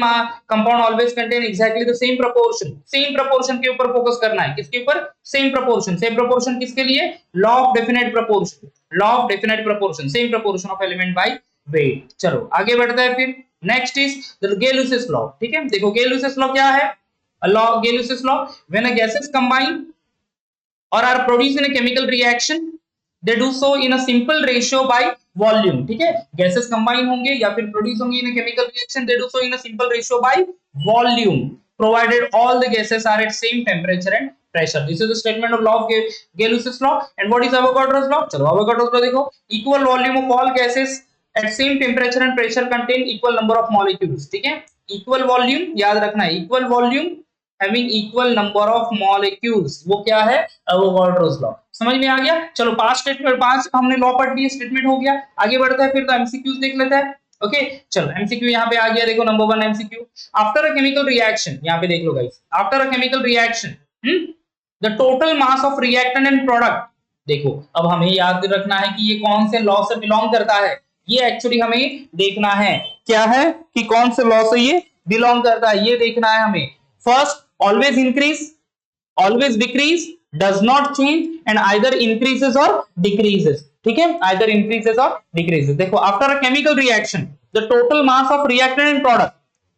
[SPEAKER 1] compound always contain exactly the same proportion. Same proportion के ऊपर focus करना है, किसके ऊपर? Same proportion. सेम प्रोपोर्शन किसके लिए? Law of definite proportion. Law of definite proportion, same proportion of element by weight. चलो आगे बढ़ते हैं फिर। Next is the Gay-Lussac's law. ठीक है, देखो गै-लुसियस लॉ क्या है? Law Gay-Lussac's law, when a gases combine or are produced in a chemical reaction, they do so in a simple ratio by volume, ठीक है। गैसेस कंबाइन होंगे या फिर प्रोड्यूस होंगे इन chemical reaction, they do so in a simple ratio by volume provided all the gases are at same temperature and pressure. This is the statement of law of Gay-Lussac's law. And what is Avogadro's law? चलो Avogadro's law देखो, equal volume of all gases at same temperature and pressure contain equal number of molecules, ठीक है। equal volume याद रखना है, equal volume having equal number of molecules, वो क्या है? Avogadro's law। समझ में आ गया? चलो पांच स्टेटमेंट, पांच हमने लॉ पढ़ लिए, स्टेटमेंट हो गया। आगे बढ़ता है फिर तो एमसीक्यूज देख लेते हैं। ओके चलो एमसीक्यू यहाँ पे आ गया, देखो number 1 MCQ, after a chemical reaction, यहाँ पे देख लो guys, after a chemical reaction the total mass of reactant and product, देखो अब हमें याद रखना है कि ये कौन से लॉ से बिलोंग करता है, ये एक्चुअली हमें देखना है क्या है कि कौन से लॉ से ये बिलोंग करता है, ये देखना है हमें। First, always increase, always decrease, does not change and either increases or decreases, ठीक है, either increases or decreases। देखो after a chemical reaction the total mass of reactant and product,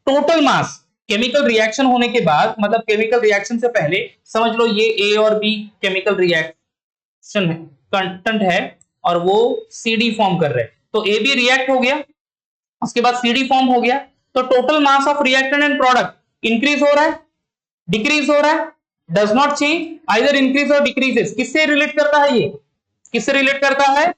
[SPEAKER 1] total mass chemical reaction होने के बाद, मतलब chemical reaction से पहले समझ लो ये ए और बी केमिकल रिएक्शन है, कंटेंट है और वो सीडी फॉर्म कर रहे हैं, तो ए बी रिएक्ट हो गया, उसके बाद सीडी फॉर्म हो गया, तो total mass of reactant and product increase हो रहा है, डिक्रीज हो रहा है, does not change, either increase और डिक्रीजेस। किससे रिलेट करता है ये, किससे रिलेट करता है?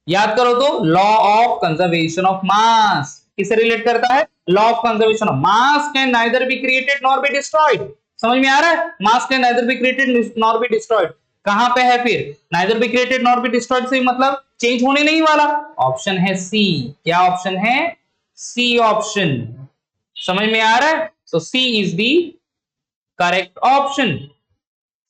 [SPEAKER 1] याद करो तो लॉ ऑफ कंजर्वेशन ऑफ मास, किससे रिलेट करता है? Law of conservation of mass can neither be created nor be destroyed. समझ में आ रहा है? मास can neither be created nor be destroyed, कहां पे है फिर? Neither be created nor be destroyed से मतलब चेंज होने नहीं वाला, ऑप्शन है सी। क्या ऑप्शन है? C option. समझ में आ रहा है? So C is the correct option,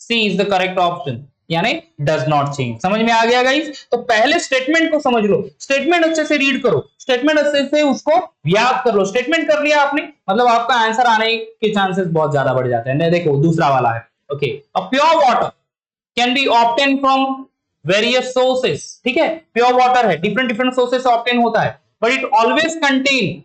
[SPEAKER 1] C is the correct option, यानी डज नॉट चेंज। समझ में आ गया गाइस? तो पहले स्टेटमेंट को समझ लो, स्टेटमेंट अच्छे से रीड करो, स्टेटमेंट अच्छे से उसको याद कर लो। स्टेटमेंट कर लिया आपने मतलब आपका आंसर आने के चांसेस बहुत ज्यादा बढ़ जाते हैं। देखो दूसरा वाला है, okay, a pure water can be obtain from various sources, ठीक है, प्योर वाटर है, डिफरेंट डिफरेंट सोर्सेस से ऑब्टेन होता है, but it always contain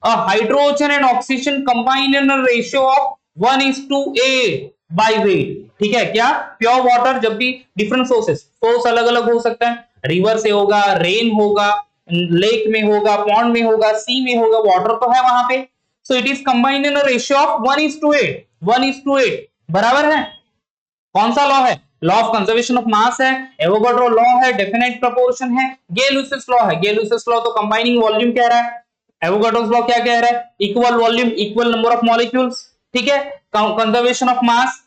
[SPEAKER 1] a hydrogen and oxygen combine in a ratio of 1:8 by weight, ठीक है। क्या? Pure water जब भी डिफरेंट सोर्सेस, सोर्स अलग अलग हो सकता है, रिवर से होगा, रेन होगा, लेक में होगा, पॉन्ड में होगा, सी में होगा, वाटर तो है वहां पे, so it is combined in a ratio of 1:8, 1:8 बराबर है। कौन सा लॉ है? लॉ ऑफ कंजर्वेशन ऑफ मास है, एवोगाड्रो लॉ है, डेफिनेट प्रोपोर्शन है, गे-लुसियस लॉ है। गे-लुसियस लॉ तो कंबाइनिंग वॉल्यूम कह रहा है, एवोगाड्रोस लॉ क्या कह रहा है? Equal volume equal number of molecules, ठीक है। Conservation of mass,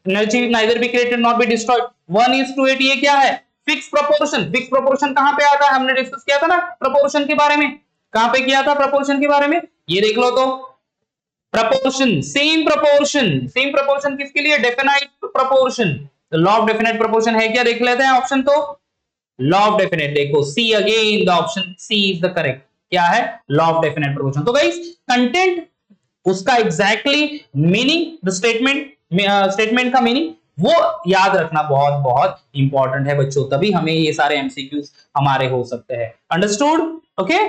[SPEAKER 1] energy neither be created not be destroyed, 1:8, ये क्या है? Fix proportion. फिक्स प्रोपोर्शन कहां पे आता है? हमने डिस्कस किया था ना प्रोपोर्शन के बारे में, कहां पे किया था प्रोपोर्शन के बारे में? ये देख लो तो, proportion, same proportion, same proportion किसके लिए? Definite proportion. तो लॉ ऑफ डेफिनाइट प्रोपोर्शन है क्या? देख लेते हैं ऑप्शन तो, लॉ ऑफ डेफिनेट, देखो see again, the option C is the correct. क्या है? Law of definite proportion. तो गाइस कंटेंट उसका exactly meaning, the statement, statement का मीनिंग वो याद रखना बहुत बहुत इंपॉर्टेंट है बच्चों, तभी हमें ये सारे एमसीक्यूज हमारे हो सकते हैं। Understood? Okay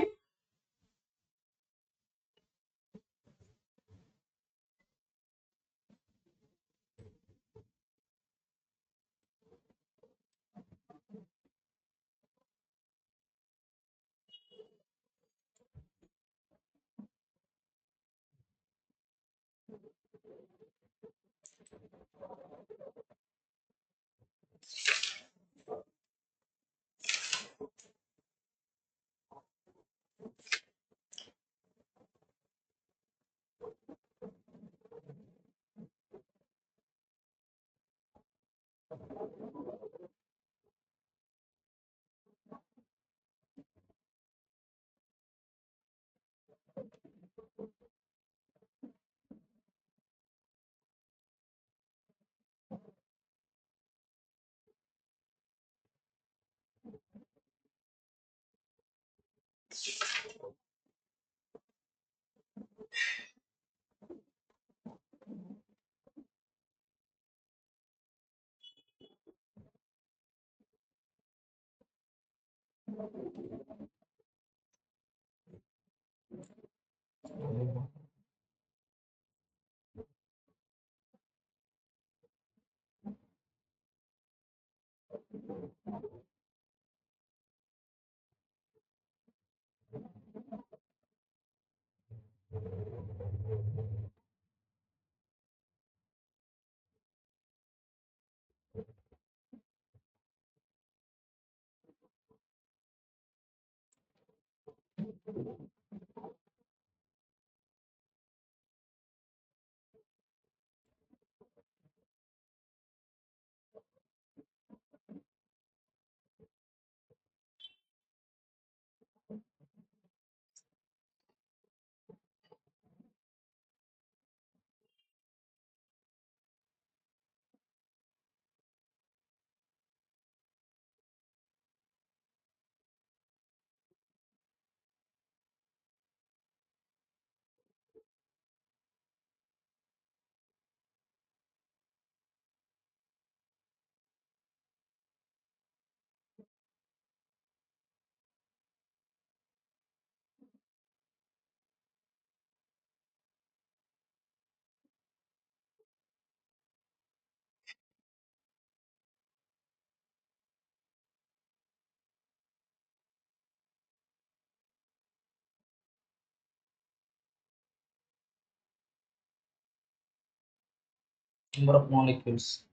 [SPEAKER 1] Number of molecules.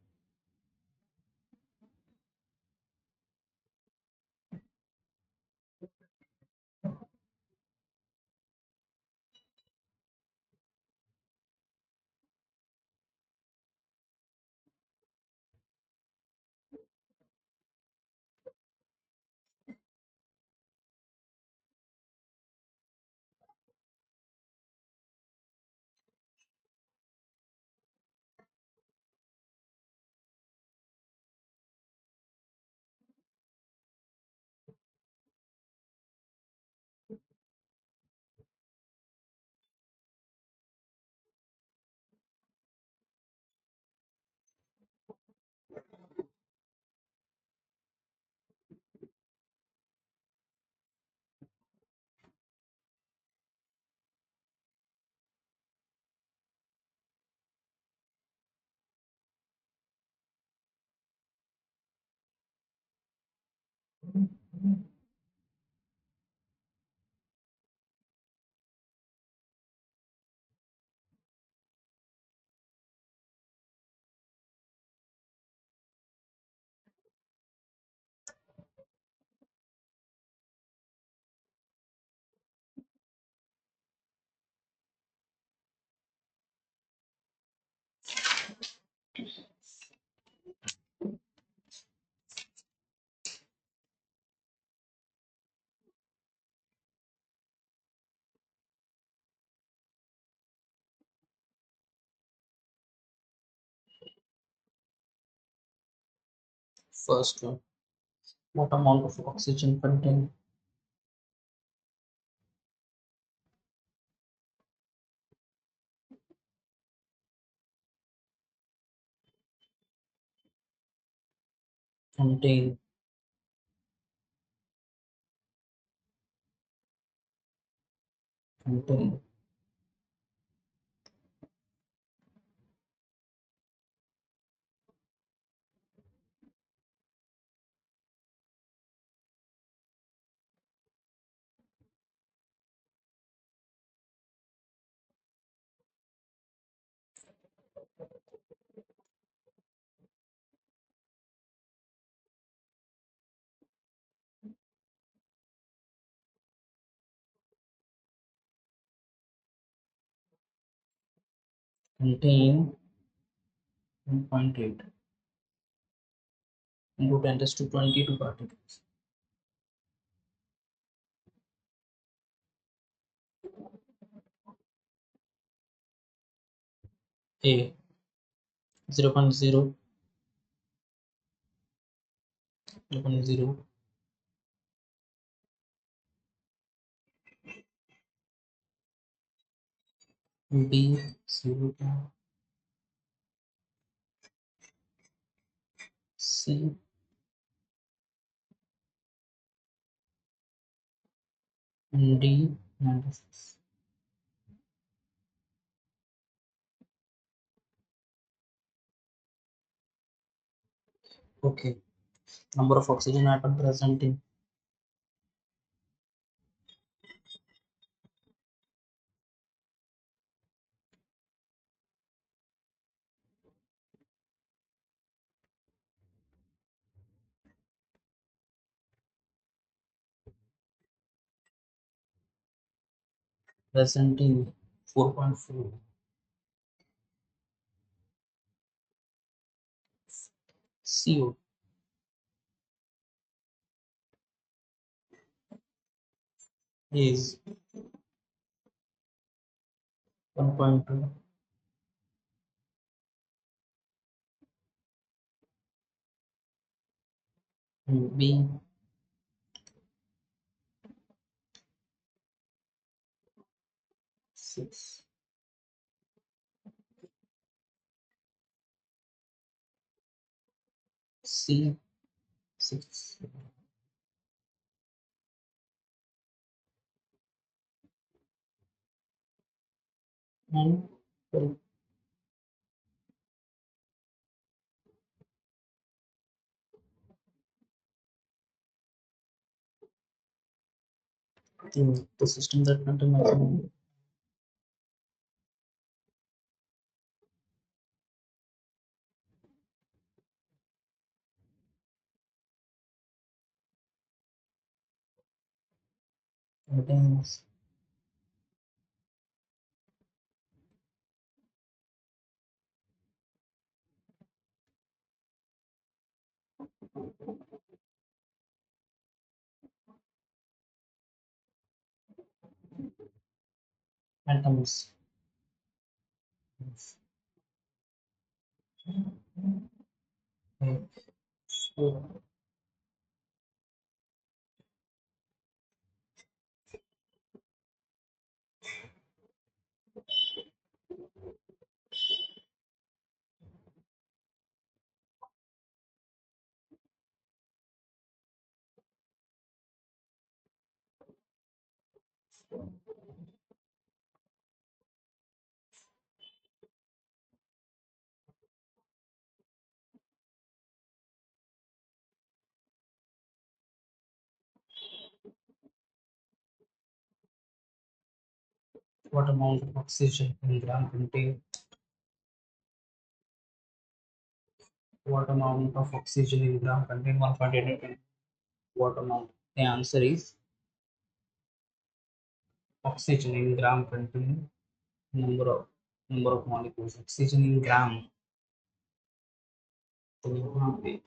[SPEAKER 1] First one. What amount of oxygen contained? Contain. Contain. Contain 1.8 into 10 to 22 particles. A 0.0, 0.0, B 0, C and D 96. Okay. Number of oxygen atom present in present in 4.4. CO is 1.2. B 6. C 6. And well, the system that contain maximum Atoms. Atoms. Okay. So, what amount of oxygen in gram contain? What amount of oxygen in gram contain 1.8? What amount? The answer is oxygen in gram contain number of molecules. Oxygen in gram. तो यहाँ पे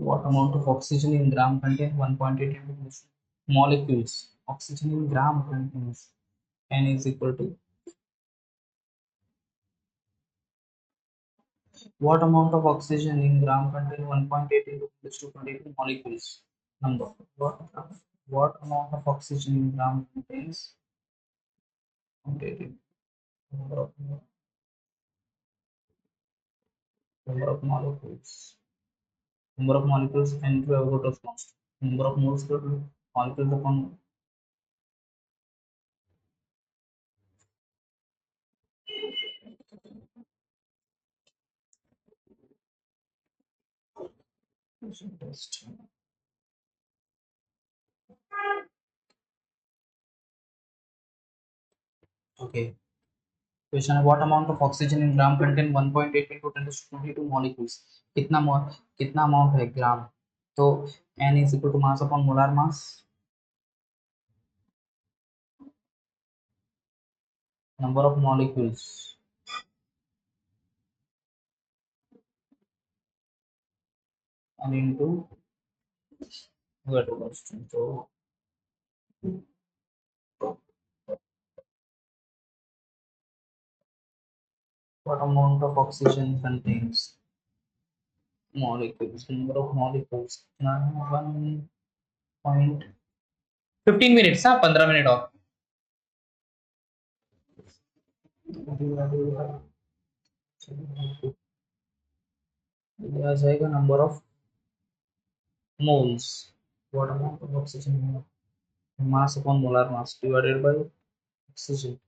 [SPEAKER 1] what amount of oxygen in gram contain 1.8 molecules. Oxygen in gram contains n is equal to what amount of oxygen in gram contain 1.8 into 10 to 22 molecules. Number. What amount of oxygen in gram contains 1.8 number of number of molecules. Number of molecules n to Avogadro's constant. Number of moles molecules upon test. Okay. Question है what amount of oxygen in gram contain 1.8 into 10 to 22 molecules. कितना amount है ग्राम? तो n is equal to mass upon molar mass. Number of molecules and into Avogadro constant. So what amount of oxygen contains molecules? Number of molecules. 1.15 minutes. हाँ 15 minute और आ जाएगा number of moles. What amount of oxygen mass upon molar mass divided by oxygen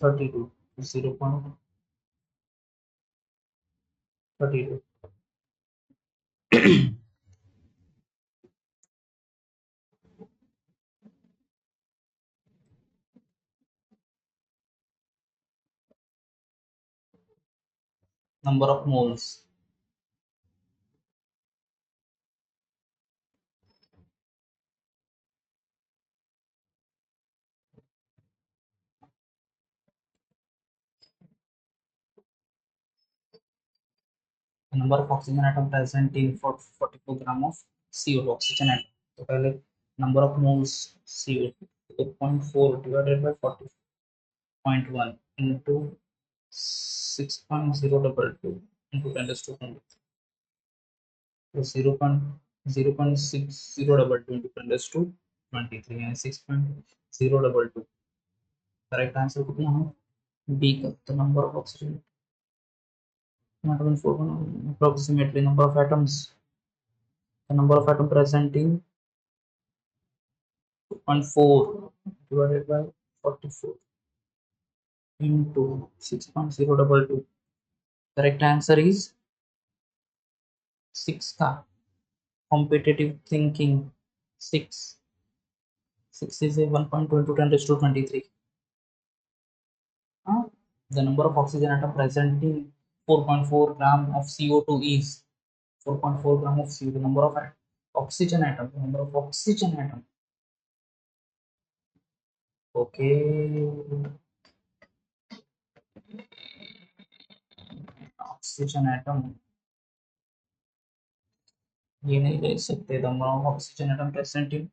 [SPEAKER 1] 32 0.32 number of moles. The number of oxygen atom present in 44 gram of CO2 oxygen atom. तो पहले number of moles CO2 0.4 divided by 40.1 into 6.022 into 10 to 20. So 0.06022 into 10 to 23 and 6.022. Correct answer कितना है? B का. The number of oxygen atom approximately number of atoms. The number of atom present in 2.4 divided by 44 into 6.022. Correct answer is 6 का. Competitive thinking 6. 6 is a 1.22 10 to 23. The number of oxygen atom present in 4.4 gram of CO2 is 4.4 gram of CO2. Number of oxygen atom. Number of oxygen atom. Okay. Oxygen atom. ये नहीं ले सकते. The number of oxygen atom present in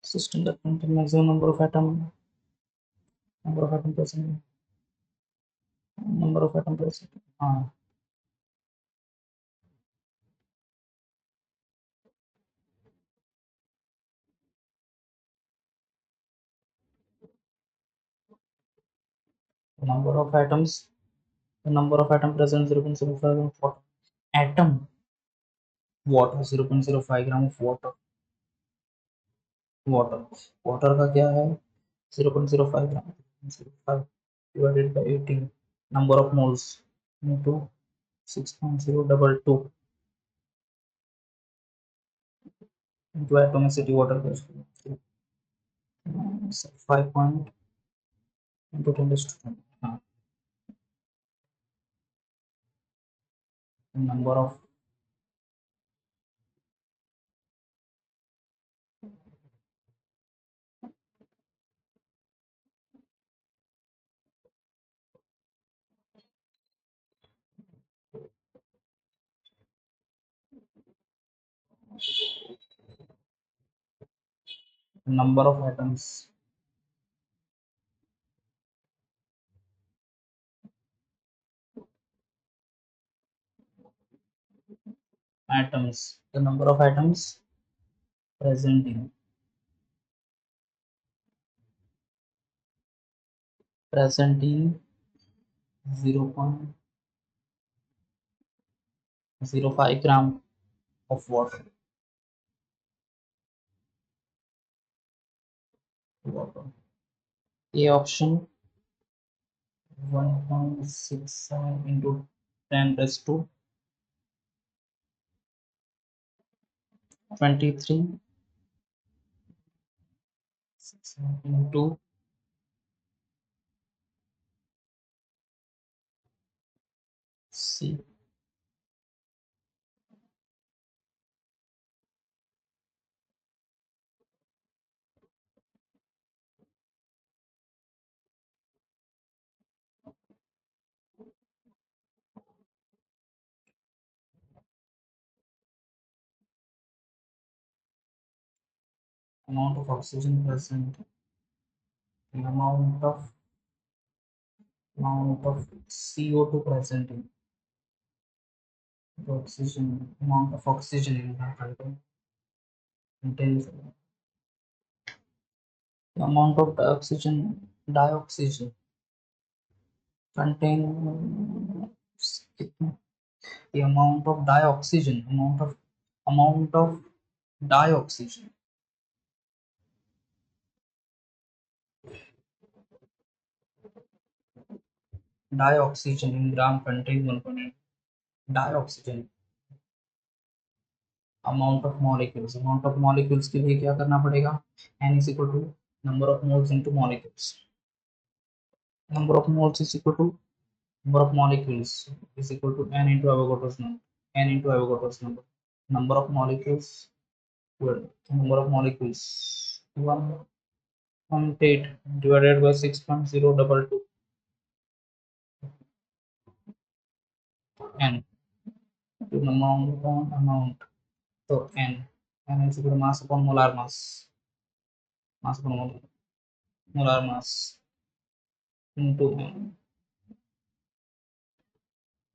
[SPEAKER 1] system that contain maximum number of atom. Number of atom present. Number of atom present. हाँ. Number of atoms. The number of atom present 0.05 water. Atom. Water 0.05 gram of water. Water का क्या है 0.05 gram 0.05 divided by 18 number of moles into 6.022 into atomicity water 5 point into 10 to 10 number of atoms the number of atoms present in 0.05 gram of water. A option 1.67 into 10 raised to 23 into C. Amount of oxygen present, the amount of CO2 present in the oxygen, amount of oxygen in that content contains the amount of dioxygen contain the amount of dioxygen dioxygen in gram contain 1.8 dioxygen amount of molecules के लिए क्या करना पड़ेगा n is equal to number of moles into molecules number of moles is equal to number of molecules is equal to n into Avogadro's number number of molecules 1.8 divided by 6.022 n to amount so n is equal to mass upon molar mass into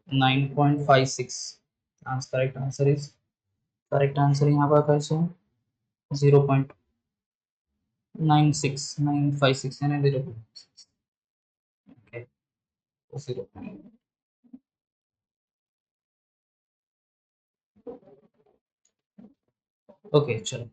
[SPEAKER 1] 9.56 correct answer यहाँ पर कैसे 0.96956 यानी 0.6 okay 0. Okay चलो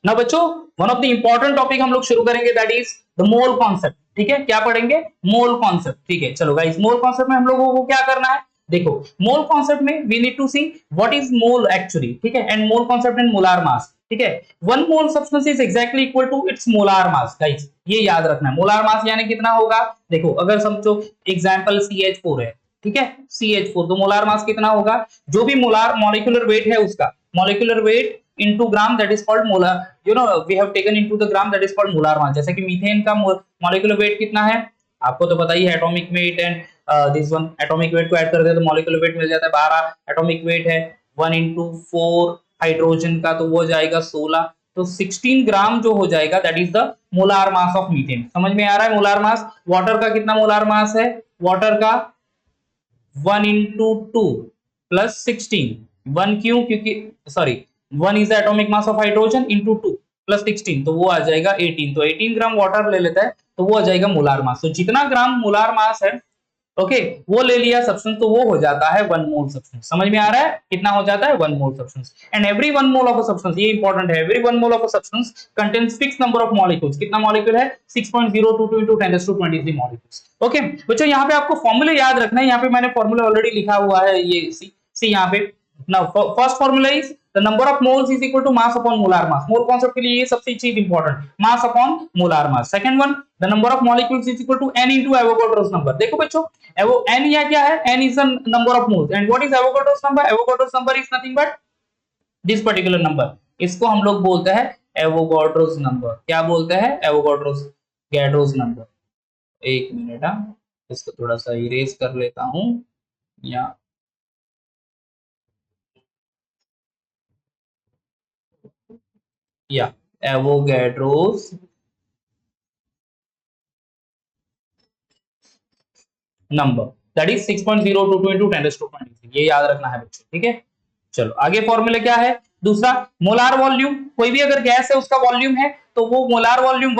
[SPEAKER 1] ना बच्चों one of the important topic हम लोग शुरू करेंगे that is the mole concept. ठीक है क्या पढ़ेंगे मोल कॉन्सेप्ट. ठीक है चलो गाइस मोल कॉन्सेप्ट में हम लोगों को क्या करना है देखो मोल कॉन्सेप्ट में we need to see what is mole actually, ठीक है, and mole concept and molar mass, ठीक है। 1 mole substance is exactly equal to its molar mass, guys ये याद रखना है। मोलार मास यानी कितना होगा, देखो अगर समझो एग्जांपल CH4 है, ठीक है, CH4, तो मोलार मास कितना होगा, जो भी मोलार मॉलिक्यूलर वेट है उसका molecular weight into gram that is called molar, you know we have taken into the gram that is called molar mass। जैसे कि मीथेन का मॉलिक्यूलर वेट कितना है आपको तो पता ही है, atomic weight and this one, atomic weight को ऐड कर दे तो मॉलिक्यूलर वेट मिल जाता है 12, एटॉमिक वेट है 1 into 4 हाइड्रोजन का तो वो जाएगा 16, तो 16 ग्राम जो हो जाएगा that is the molar mass of methane. समझ में आ रहा है मोलार मास। वाटर का कितना मोलार मास है, वाटर का 1 into 2 plus 16, 1 क्यों, क्योंकि sorry 1 is the atomic mass of hydrogen into 2 plus 16, तो वो आ जाएगा 18, तो 18 ग्राम वाटर ले लेता है तो वो आ जाएगा मोलार मास। तो जितना ग्राम मोलार मास है ओके वो ले लिया सब्सटेंस तो वो हो जाता है 1 मोल सब्सटेंस। समझ में आ रहा है कितना हो जाता है 1 mole substance. And every 1 mole of a substance, ये इंपॉर्टेंट है, every 1 mole of a substance contains fix number of molecules. कितना मॉलिक्यूल है 6.022 into 10⁻23 मॉलिक्यूल्स। ओके बच्चों यहाँ पे आपको फॉर्मूला याद रखना है, यहाँ पे मैंने फॉर्मूला ऑलरेडी लिखा हुआ है, ये सी यहाँ पे। Now first formula is the number of moles is equal to mass upon molar mass। Mole concept के लिए ये सबसे चीज important, mass upon molar mass. Second one the number of molecules is equal to n into Avogadro's number। देखो बच्चों n या क्या है, n is the number of moles and what is Avogadro's number, Avogadro's number is nothing but this particular number, इसको हम लोग बोलते हैं Avogadro's number। क्या बोलते हैं Avogadro's number। एक मिनट इसको थोड़ा सा इरेज कर लेता हूं या Avogadro's number that is 6.022 into 10⁻23, ये याद रखना है बच्चों, ठीक है। चलो आगे फॉर्मूला क्या है, दूसरा मोलार वॉल्यूम। कोई भी अगर गैस है उसका वॉल्यूम है तो वो मोलार वॉल्यूम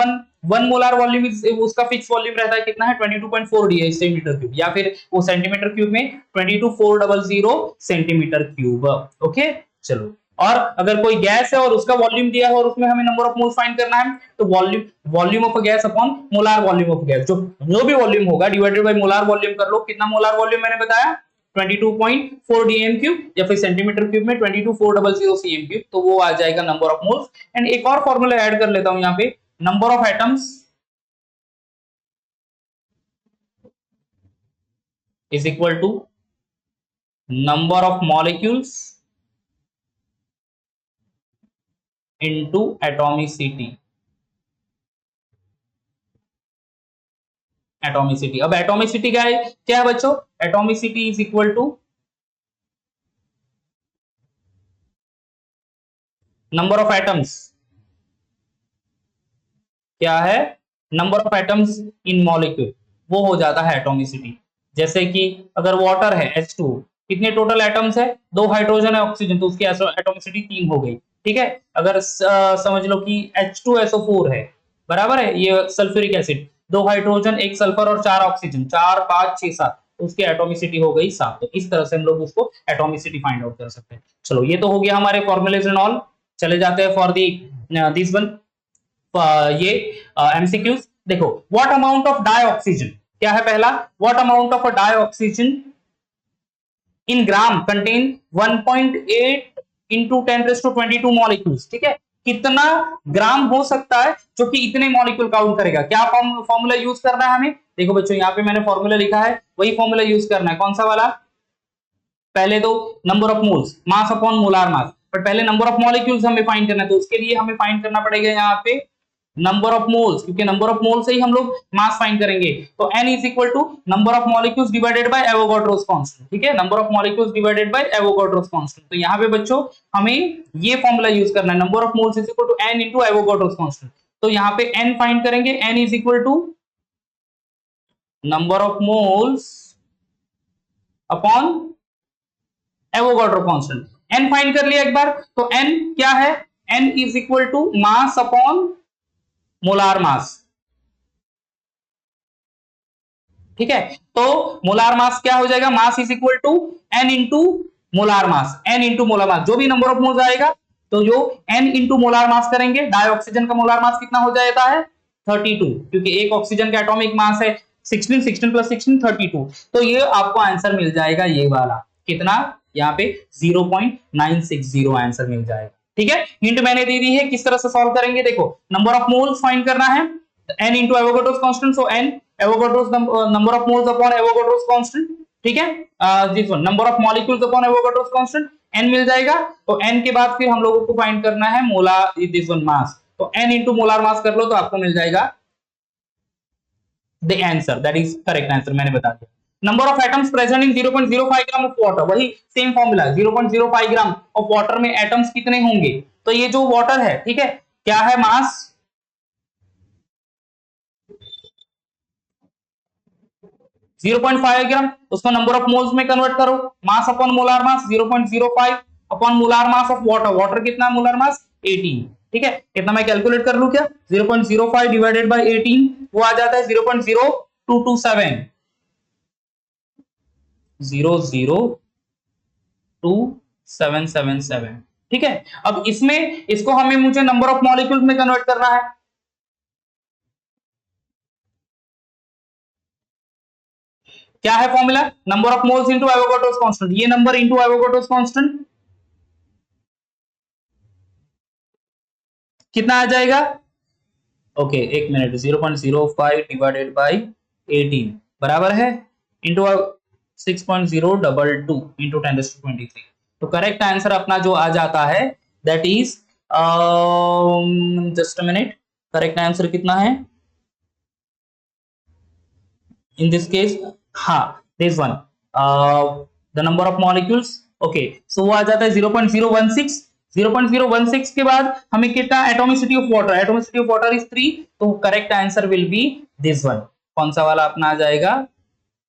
[SPEAKER 1] 1 मोलार वॉल्यूम उसका फिक्स वॉल्यूम रहता है कितना है 22.4 सेंटीमीटर क्यूब, या फिर वो सेंटीमीटर क्यूब में 22400 सेंटीमीटर क्यूब। ओके चलो, और अगर कोई गैस है और उसका वॉल्यूम दिया है और उसमें हमें नंबर ऑफ मोल्स फाइंड करना है तो volume of a gas upon molar volume of gas, जो भी वॉल्यूम होगा डिवाइडेड बाय मोलार वॉल्यूम कर लो। कितना मोलार वॉल्यूम मैंने बताया 22.4 dm क्यूब, या फिर सेंटीमीटर क्यूब में 22400 cm क्यूब, तो वो आ जाएगा नंबर ऑफ मोल्स। एंड एक और फॉर्मूला ऐड कर लेता हूं यहाँ पे, number of atoms is equal to number of molecules into atomicity. अब एटॉमिसिटी क्या है बच्चों, atomicity is equal to number of atoms, क्या है number of atoms in molecule, वो हो जाता है एटॉमिसिटी। जैसे कि अगर वाटर है H2, कितने टोटल एटम्स है, 2 हाइड्रोजन है ऑक्सीजन, तो उसकी एटॉमिसिटी 3 हो गई, ठीक है। अगर समझ लो कि H2SO4 है, बराबर है, ये सल्फ्यूरिक एसिड, 2 हाइड्रोजन 1 सल्फर और 4 ऑक्सीजन, 4 5 6 7, उसकी एटॉमिसिटी हो गई 7। तो इस तरह से हम लोग उसको एटॉमिसिटी फाइंड आउट कर सकते हैं। चलो ये तो हो गया हमारे फॉर्मूलेज एंड ऑल। चले जाते हैं फॉर दी दिस वन, ये एमसीक्यूज। देखो व्हाट अमाउंट ऑफ डाइऑक्सीजन, क्या है पहला, what amount of a dioxygen in gram contain 1.8 into 10⁻22 molecules, ठीक है। कितना ग्राम हो सकता है जो कि इतने मॉलिक्यूल काउंट करेगा, क्या फॉर्मूला यूज करना है हमें। देखो बच्चों यहाँ पे मैंने फॉर्मूला लिखा है, वही फॉर्मूला यूज करना है, कौन सा वाला, पहले तो number of moles mass upon molar मास, पर पहले नंबर ऑफ मॉलिक्यूल्स हमें फाइंड करना है, तो उसके लिए हमें फाइंड करना पड़ेगा यहाँ पे नंबर ऑफ मोल्स, क्योंकि नंबर ऑफ मोल से ही हम लोग मास फाइंड करेंगे। तो n is equal to number of molecules divided by Avogadro's constant, ठीक है, number of molecules divided by Avogadro's constant. तो यहाँ पे बच्चों हमें ये फॉर्मूला यूज करना है, number of moles is equal to n into Avogadro's constant. तो यहाँ पे n फाइंड करेंगे, n is equal to number of moles upon Avogadro constant. n find कर लिया एक बार, तो n क्या है, n is equal to mass upon molar mass, ठीक है। तो मोलार मास क्या हो जाएगा, mass is equal to n into molar mass, n into molar mass, जो भी नंबर ऑफ मोल्स आएगा तो जो n इंटू मोलार मास करेंगे, डाइऑक्सीजन का मोलार मास कितना हो जाता है 32, क्योंकि एक ऑक्सीजन का एटॉमिक मास है 16 16 प्लस 16 32। तो ये आपको आंसर मिल जाएगा ये वाला, कितना यहाँ पे 0.960 आंसर मिल जाएगा। ठीक है, हिंट मैंने दे दी है, किस तरह से सॉल्व करेंगे। देखो नंबर ऑफ मोल्स फाइंड करना है, n into Avogadro's constant, so n Avogadro's number of moles upon Avogadro's constant। ठीक है, this one number of molecules upon Avogadro's constant n मिल जाएगा। तो n के बाद फिर हम लोगों को फाइंड करना है मोलार दिस वन मास, तो n into मोलार मास कर लो तो आपको मिल जाएगा the answer, that is correct answer, मैंने बता दिया। Number of atoms present in 0.05 gram of water, वही same formula, 0.05 gram of water में एटम्स कितने होंगे। तो ये जो वाटर है, ठीक है, क्या है मास 0.5 ग्राम, उसको नंबर ऑफ मोल्स में कन्वर्ट करो, मास upon molar mass 0.05 upon molar mass of water, water कितना मोलार मास 18। ठीक है, कितना मैं कैलकुलेट कर लूं क्या, 0.05 डिवाइडेड बाय 18 वो आ जाता है 0.0227 0.02777। ठीक है, अब इसमें इसको हमें मुझे नंबर ऑफ मॉलिक्यूल्स में कन्वर्ट करना है। क्या है formula, number of moles into Avogadro's constant, ये नंबर इनटू एवोगाड्रोस कांस्टेंट कितना आ जाएगा। ओके एक मिनट, 0.05 डिवाइडेड बाय 18 बराबर है इनटू 6.022 इनटू 10⁻23। तो करेक्ट आंसर अपना जो आ जाता है that is just a minute, correct answer कितना है इन दिस केस, हाँ this one the number of molecules. Okay so वो आ जाता है 0.016। 0.016 के बाद हमें कितना atomicity of water, atomicity of water is 3, तो correct answer will be this one. कौन सा वाला अपना आ जाएगा,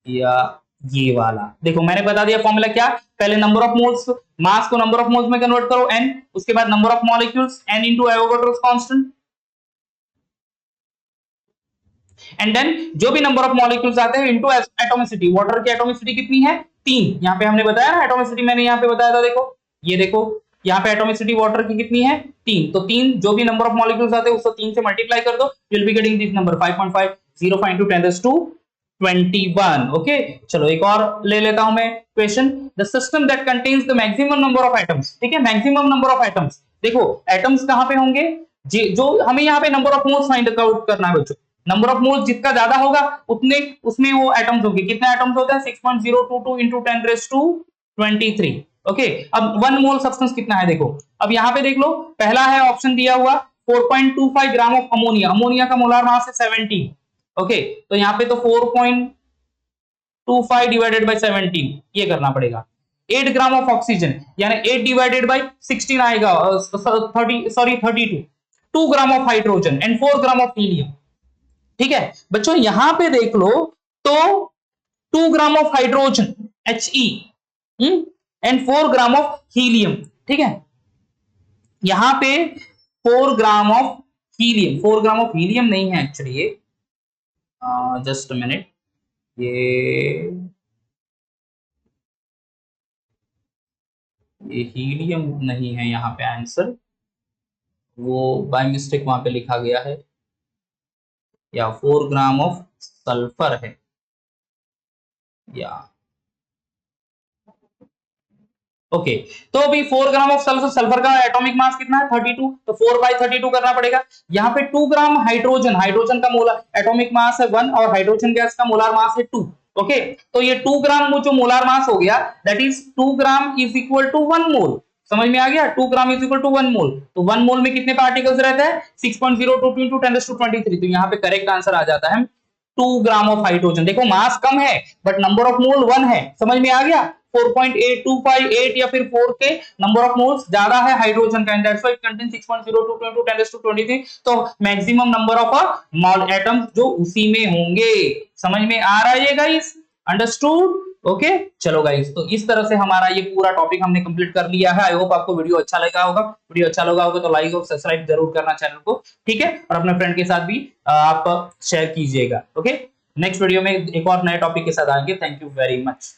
[SPEAKER 1] या ये वाला। देखो मैंने बता दिया फॉर्मूला क्या, पहले नंबर ऑफ मोल्स, मास को नंबर ऑफ मोल्स में कन्वर्ट करो n, उसके बाद number of molecules n into Avogadro's constant, and then जो भी नंबर ऑफ मॉलिक्यूल्स आते हैं इनटू एटॉमिसिटी। वाटर की एटॉमिसिटी कितनी है 3, यहाँ पे हमने बताया ना एटॉमिसिटी, मैंने यहाँ पे बताया था, देखो ये देखो यहाँ पे एटॉमिसिटी वाटर की कितनी है 3, तो 3 जो भी नंबर ऑफ मॉलिक्यूल्स आते हैं उसको 3 से मल्टीप्लाई कर दो, you will be getting this number 5.505 into 10⁻21। Okay चलो एक और ले लेता हूं मैं question, the system that contains the maximum number of atoms. ठीक है, मैक्सिमम नंबर ऑफ एटम्स, देखो एटम्स कहां पे होंगे, जो हमें यहाँ पे number of moles find out करना है बच्चों, नंबर ऑफ मोल्स जितना ज्यादा होगा उतने उसमें वो एटम्स होंगे, कितने एटम्स होते हैं 6.022 into 10⁻23। ओके अब 1 मोल सब्सटेंस कितना है, देखो अब यहाँ पे देख लो, पहला है ऑप्शन दिया हुआ 4.25 ग्राम ऑफ अमोनिया, अमोनिया का मोलार मास है 17। ओके तो यहाँ पे तो 4.25 डिवाइडेड बाय 17 ये करना पड़ेगा। 8 ग्राम ऑफ ऑक्सीजन यानी 8 डिवाइडेड बाय 16 आएगा 32। 2 gram of hydrogen and 4 gram of helium. ठीक है बच्चों यहां पे देख लो तो 2 gram of hydrogen He and 4 gram of helium. ठीक है यहां पे 4 gram of helium, 4 gram of helium नहीं है एक्चुअली, ये जस्ट अ मिनट, ये हीलियम नहीं है यहाँ पे आंसर, वो बाय मिस्टेक वहां पे लिखा गया है, या 4 ग्राम ऑफ सल्फर है, या ओके तो अभी 4 ग्राम ऑफ सल्फर, सल्फर का एटॉमिक मास कितना है 32, तो 4/32 करना पड़ेगा। यहाँ पे 2 ग्राम हाइड्रोजन, हाइड्रोजन का मोलर एटॉमिक मास है 1 और हाइड्रोजन गैस का मोलार मास है 2। ओके तो ये 2 ग्राम वो जो मोलार मास हो गया that is 2 gram is equal to 1 mole, समझ में आ गया, 2 gram is equal to 1 mole, तो 1 मोल में कितने पार्टिकल्स रहते हैं 6.022 into 10⁻23, तो यहाँ पे करेक्ट आंसर आ जाता है 2 ग्राम ऑफ हाइड्रोजन। देखो मास कम है बट नंबर ऑफ मोल 1 है, समझ में आ गया, 4.8258 या फिर 4 के नंबर ऑफ मोल्स ज्यादा है हाइड्रोजन का, and that's why it contains 6.022 into 10⁻23, तो maximum number of mall atoms जो उसी में होंगे। समझ में आ रहा है ये गाइस, अंडरस्टूड। ओके चलो गाइस तो इस तरह से हमारा ये पूरा टॉपिक हमने कंप्लीट कर लिया है। आई होप आपको वीडियो अच्छा लगा होगा, वीडियो अच्छा लगा होगा तो लाइक और सब्सक्राइब जरूर करना चैनल को, ठीक है, और अपने फ्रेंड के साथ भी आप शेयर कीजिएगा। ओके नेक्स्ट वीडियो में एक और नए टॉपिक के साथ आएंगे। Thank you very much.